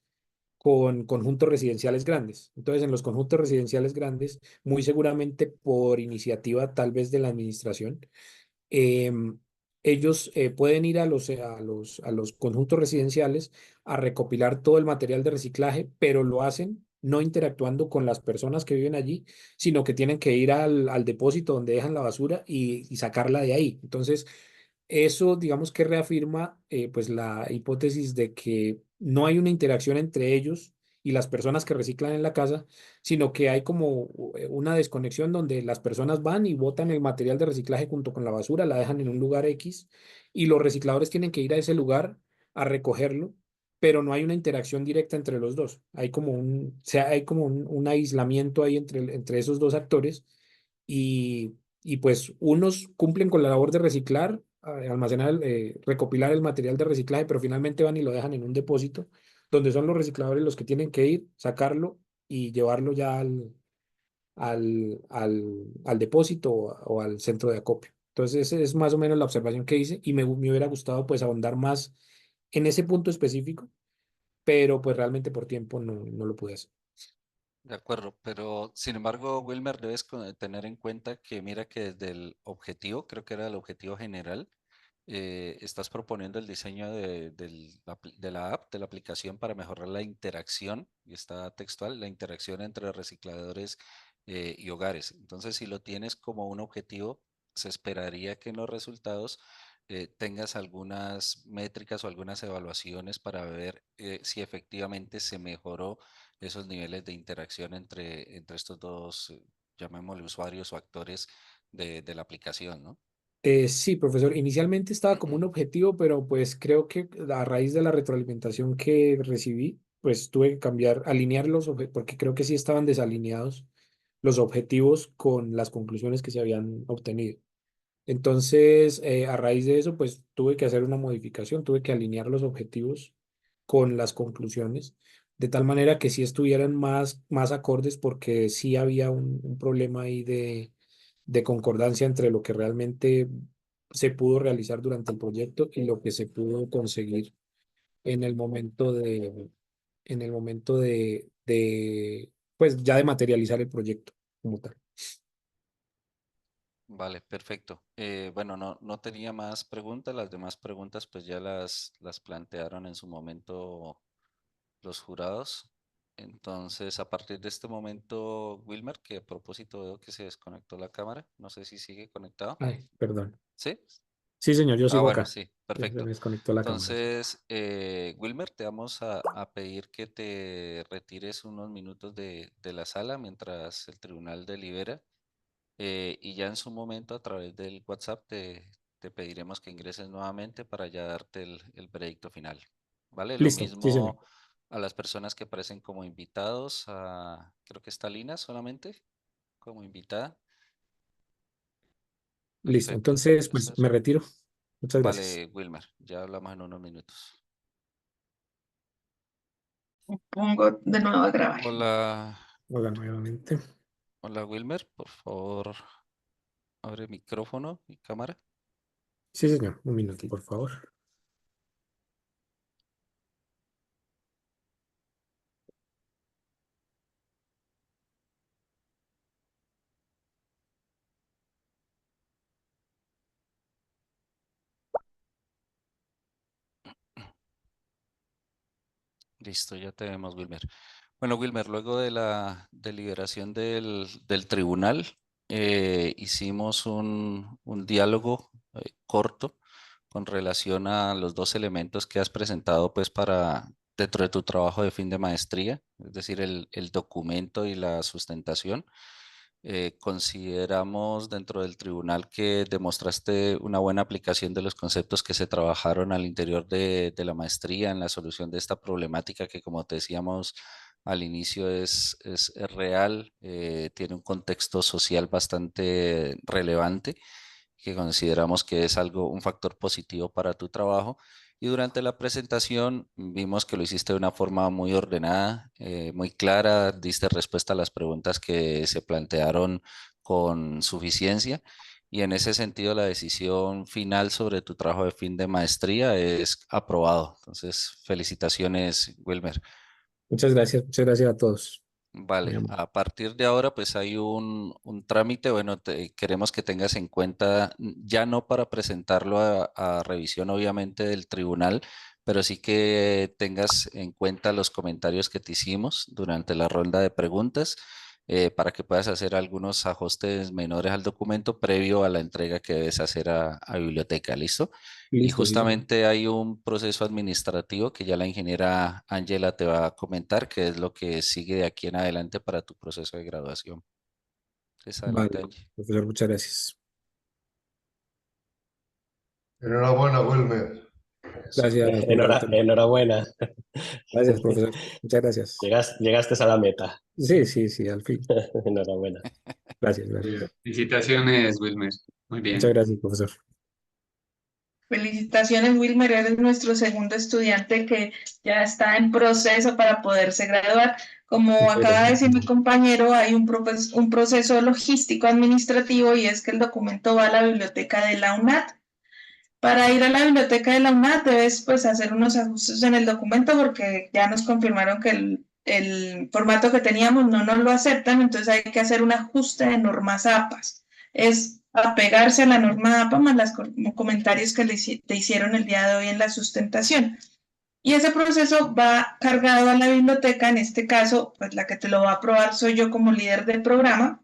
S2: con conjuntos residenciales grandes. Entonces, en los conjuntos residenciales grandes, muy seguramente por iniciativa tal vez de la administración, em, ellos pueden ir a los conjuntos residenciales a recopilar todo el material de reciclaje, pero lo hacen no interactuando con las personas que viven allí, sino que tienen que ir al depósito donde dejan la basura y sacarla de ahí. Entonces, eso, digamos que reafirma pues la hipótesis de que no hay una interacción entre ellos y las personas que reciclan en la casa, sino que hay como una desconexión donde las personas van y botan el material de reciclaje junto con la basura, la dejan en un lugar X y los recicladores tienen que ir a ese lugar a recogerlo, pero no hay una interacción directa entre los dos. Hay como un aislamiento ahí entre esos dos actores y pues unos cumplen con la labor de reciclar, almacenar, recopilar el material de reciclaje, pero finalmente van y lo dejan en un depósito donde son los recicladores los que tienen que ir, sacarlo y llevarlo ya al depósito o al centro de acopio. Entonces, esa es más o menos la observación que hice y me hubiera gustado pues ahondar más en ese punto específico, pero pues realmente por tiempo no lo pude hacer.
S3: De acuerdo, pero sin embargo, Wilmer, debes tener en cuenta que mira que desde el objetivo, creo que era el objetivo general, estás proponiendo el diseño de la app, de la aplicación para mejorar la interacción, y está textual, la interacción entre recicladores y hogares. Entonces, si lo tienes como un objetivo, se esperaría que en los resultados tengas algunas métricas o algunas evaluaciones para ver si efectivamente se mejoró esos niveles de interacción entre estos dos, llamémosle usuarios o actores de la aplicación, ¿no?
S2: Sí, profesor, inicialmente estaba como un objetivo, pero pues creo que a raíz de la retroalimentación que recibí, pues tuve que cambiar, alinear porque creo que sí estaban desalineados los objetivos con las conclusiones que se habían obtenido. Entonces, a raíz de eso, pues tuve que hacer una modificación, tuve que alinear los objetivos con las conclusiones, de tal manera que sí estuvieran más acordes, porque sí había un problema ahí de concordancia entre lo que realmente se pudo realizar durante el proyecto y lo que se pudo conseguir en el momento pues ya de materializar el proyecto como tal.
S3: Vale, perfecto. Bueno, no tenía más preguntas. Las demás preguntas pues ya las plantearon en su momento los jurados. Entonces, a partir de este momento, Wilmer, que a propósito veo que se desconectó la cámara, no sé si sigue conectado.
S2: Ay, perdón.
S3: ¿Sí?
S2: Sí, señor, yo
S3: Ah,
S2: sigo
S3: bueno,
S2: acá.
S3: sí,
S2: Se me
S3: perfecto.
S2: desconectó la cámara.
S3: Entonces, Wilmer, te vamos a pedir que te retires unos minutos de la sala mientras el tribunal delibera. Y ya en su momento, a través del WhatsApp, te pediremos que ingreses nuevamente para ya darte el veredicto final. ¿Vale? Lo
S2: Listo, sí, señor.
S3: mismo a las personas que aparecen como invitados. Creo que está Lina solamente como invitada.
S2: Listo.
S3: Perfecto.
S2: Entonces, pues
S3: Entonces,
S2: me retiro. Muchas gracias.
S3: vale, Wilmer, ya hablamos en unos minutos.
S1: Pongo de nuevo a grabar.
S3: Hola,
S2: Hola nuevamente.
S3: hola Wilmer, por favor, abre micrófono y cámara.
S2: Sí, señor. Un minuto, por favor.
S3: Listo, ya te vemos, Wilmer. Bueno, Wilmer, luego de la deliberación del tribunal, hicimos un diálogo corto con relación a los dos elementos que has presentado, pues, para dentro de tu trabajo de fin de maestría, es decir, el documento y la sustentación. Consideramos dentro del tribunal que demostraste una buena aplicación de los conceptos que se trabajaron al interior de la maestría en la solución de esta problemática que, como te decíamos al inicio, es real, tiene un contexto social bastante relevante, que consideramos que es un factor positivo para tu trabajo. Y durante la presentación vimos que lo hiciste de una forma muy ordenada, muy clara, diste respuesta a las preguntas que se plantearon con suficiencia. Y en ese sentido, la decisión final sobre tu trabajo de fin de maestría es aprobado. Entonces, felicitaciones, Wilmer.
S2: Muchas gracias a todos. Muy
S3: Vale,
S2: amable.
S3: a partir de ahora pues hay un trámite, bueno, queremos que tengas en cuenta, ya no para presentarlo a revisión obviamente del tribunal, pero sí que tengas en cuenta los comentarios que te hicimos durante la ronda de preguntas, para que puedas hacer algunos ajustes menores al documento previo a la entrega que debes hacer a biblioteca, ¿listo? Y
S2: Listo, sí, señor.
S3: justamente hay un proceso administrativo que ya la ingeniera Ángela te va a comentar, que es lo que sigue de aquí en adelante para tu proceso de graduación. Entonces, adelante,
S2: Vale,
S3: Ángel.
S2: profesor, muchas gracias.
S4: Enhorabuena, Wilmer.
S2: Gracias, profesor Antonio.
S6: Enhorabuena.
S2: Gracias, profesor. Muchas gracias.
S6: Llegaste a la meta.
S2: Sí, sí, sí, al fin.
S6: Enhorabuena.
S2: Gracias, gracias.
S5: Felicitaciones, Wilmer. Muy
S2: Muchas
S5: bien.
S2: gracias, profesor.
S1: Felicitaciones, Wilmer, eres nuestro segundo estudiante que ya está en proceso para poderse graduar. Como acaba de decir mi compañero, hay un proceso logístico administrativo y es que el documento va a la biblioteca de la UNAT. Para ir a la biblioteca de la UNAT debes pues hacer unos ajustes en el documento porque ya nos confirmaron que el formato que teníamos no nos lo aceptan, entonces hay que hacer un ajuste de normas APAS. Es apegarse a la norma APA más los comentarios que te hicieron el día de hoy en la sustentación. Y ese proceso va cargado a la biblioteca, en este caso, pues la que te lo va a aprobar soy yo como líder del programa.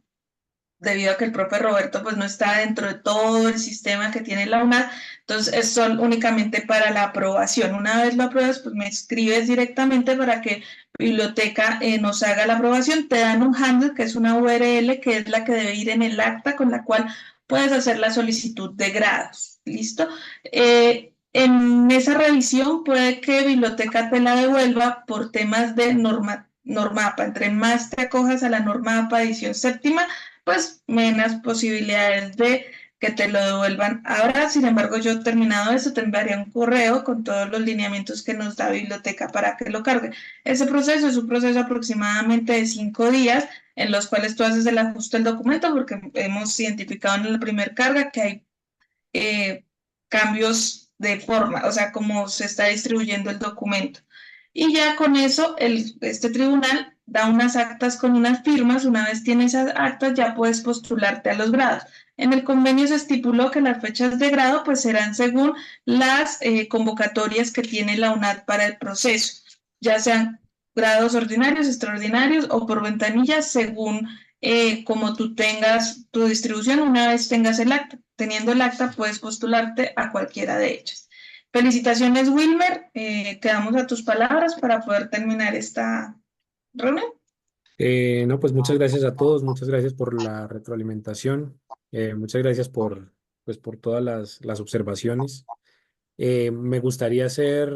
S1: debido a que el profe Roberto pues no está dentro de todo el sistema que tiene la UNAD, entonces es solo únicamente para la aprobación. Una vez lo apruebas, pues me escribes directamente para que biblioteca nos haga la aprobación, te dan un handle que es una URL que es la que debe ir en el acta con la cual puedes hacer la solicitud de grados. ¿Listo? En esa revisión puede que biblioteca te la devuelva por temas de normapa. Entre más te acojas a la norma APA edición séptima, pues menos posibilidades de que te lo devuelvan. Ahora, sin embargo, yo terminado eso, te enviaría un correo con todos los lineamientos que nos da biblioteca para que lo cargue. Ese proceso es un proceso aproximadamente de 5 días en los cuales tú haces el ajuste del documento porque hemos identificado en la primer carga que hay cambios de forma, o sea, cómo se está distribuyendo el documento. Y ya con eso, este tribunal da unas actas con unas firmas. Una vez tienes esas actas, ya puedes postularte a los grados. En el convenio se estipuló que las fechas de grado pues serán según las convocatorias que tiene la UNAD para el proceso, ya sean grados ordinarios, extraordinarios o por ventanillas, según como tú tengas tu distribución. Una vez tengas el acta, teniendo el acta puedes postularte a cualquiera de ellas. Felicitaciones, Wilmer. Quedamos a tus palabras para poder terminar esta reunión.
S2: No, pues muchas gracias a todos, muchas gracias por la retroalimentación, muchas gracias pues, por todas las observaciones. Me gustaría hacer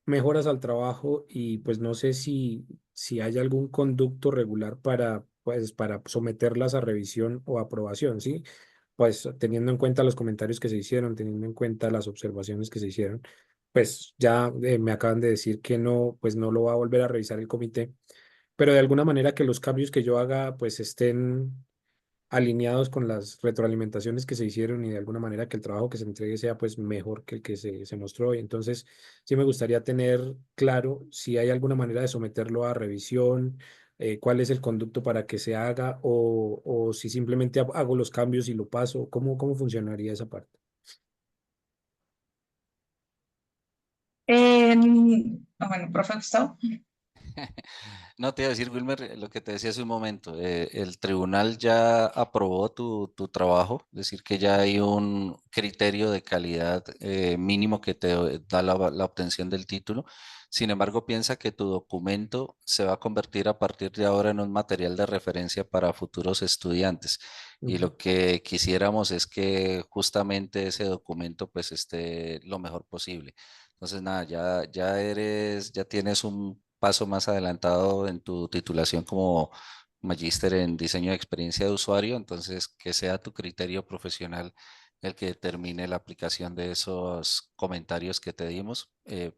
S2: mejoras al trabajo y pues no sé si hay algún conducto regular pues, para someterlas a revisión o aprobación, ¿sí? Pues teniendo en cuenta los comentarios que se hicieron, teniendo en cuenta las observaciones que se hicieron, pues ya me acaban de decir que no, pues no lo va a volver a revisar el comité, pero de alguna manera que los cambios que yo haga pues estén alineados con las retroalimentaciones que se hicieron y de alguna manera que el trabajo que se entregue sea pues mejor que el que se mostró hoy. Entonces, sí me gustaría tener claro si hay alguna manera de someterlo a revisión, cuál es el conducto para que se haga o si simplemente hago los cambios y lo paso, cómo funcionaría esa parte.
S1: Bueno, profe Gustavo.
S3: No, te iba a decir, Wilmer, lo que te decía hace un momento. El tribunal ya aprobó tu trabajo, es decir, que ya hay un criterio de calidad mínimo que te da la obtención del título. Sin embargo, piensa que tu documento se va a convertir a partir de ahora en un material de referencia para futuros estudiantes. Y lo que quisiéramos es que justamente ese documento pues esté lo mejor posible. Entonces, nada, ya tienes un paso más adelantado en tu titulación como magíster en diseño de experiencia de usuario, entonces que sea tu criterio profesional el que determine la aplicación de esos comentarios que te dimos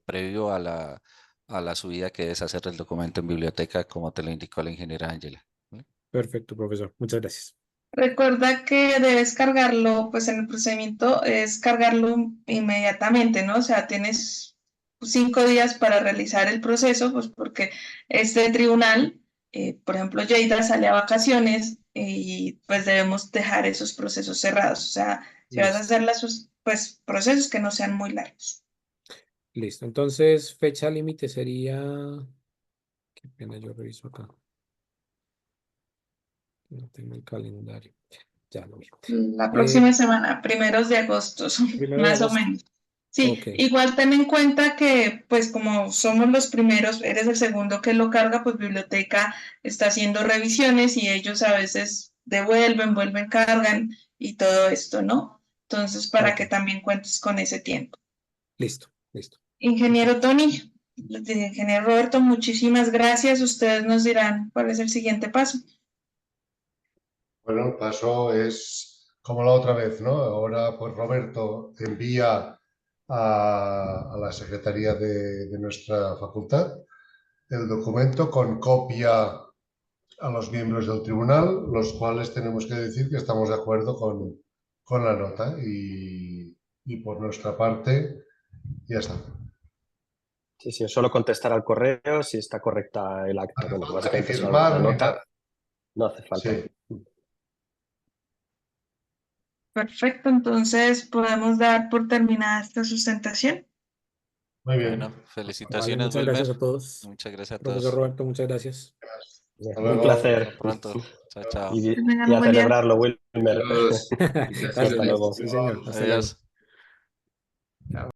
S3: previo a la subida que debes hacer del documento en biblioteca, como te lo indicó la ingeniera Ángela. ¿Vale?
S2: Perfecto, profesor. Muchas gracias.
S1: Recuerda que debes cargarlo, pues en el procedimiento es cargarlo inmediatamente, ¿no? O sea, tienes 5 días para realizar el proceso, pues porque este tribunal, por ejemplo, Lleida sale a vacaciones y pues debemos dejar esos procesos cerrados. O sea, si vas a
S2: Listo.
S1: hacer pues procesos que no sean muy largos.
S2: Listo. Entonces, fecha límite sería... Qué pena, yo reviso acá. No tengo el calendario. Ya lo vi.
S1: La próxima semana, 1 de agosto,
S2: Primero de
S1: más o
S2: agosto.
S1: menos. Sí,
S2: Ok,
S1: igual ten en cuenta que, pues como somos los primeros, eres el segundo que lo carga, pues biblioteca está haciendo revisiones y ellos a veces vuelven, cargan y todo esto, ¿no? Entonces, para
S2: ok.
S1: que también cuentes con ese tiempo.
S2: Listo, listo.
S1: Ingeniero Tony, ingeniero Roberto, muchísimas gracias. Ustedes nos dirán cuál es el siguiente paso.
S4: Bueno, el paso es como la otra vez, ¿no? Ahora, pues Roberto envía a la Secretaría de nuestra facultad el documento con copia a los miembros del tribunal, los cuales tenemos que decir que estamos de acuerdo con la nota y por nuestra parte ya está.
S6: Sí, sí, solo contestar al correo si está correcta el acta. Bueno,
S4: Ni
S6: básicamente solo
S4: firmar
S6: la
S4: ni
S6: nota,
S4: nada.
S6: no hace falta.
S4: Sí.
S1: Perfecto, entonces podemos dar por terminada esta sustentación.
S4: Muy bien.
S3: Bueno,
S2: Vale,
S3: felicitaciones,
S2: muchas
S3: Wilmer.
S2: gracias a todos.
S3: Muchas gracias a
S2: Profesor
S3: todos.
S2: Roberto, muchas gracias.
S4: Hasta
S6: Un
S4: luego.
S6: placer.
S3: Hasta pronto. Chao. Chao, chao.
S6: Y,
S1: Que tengan
S6: y
S1: un
S6: a
S1: buen día.
S6: celebrarlo, Wilmer.
S5: Saludos.
S2: Hasta
S6: Hasta luego.
S2: luego. Sí, señor. Hasta luego.
S3: Adiós.
S5: Chao.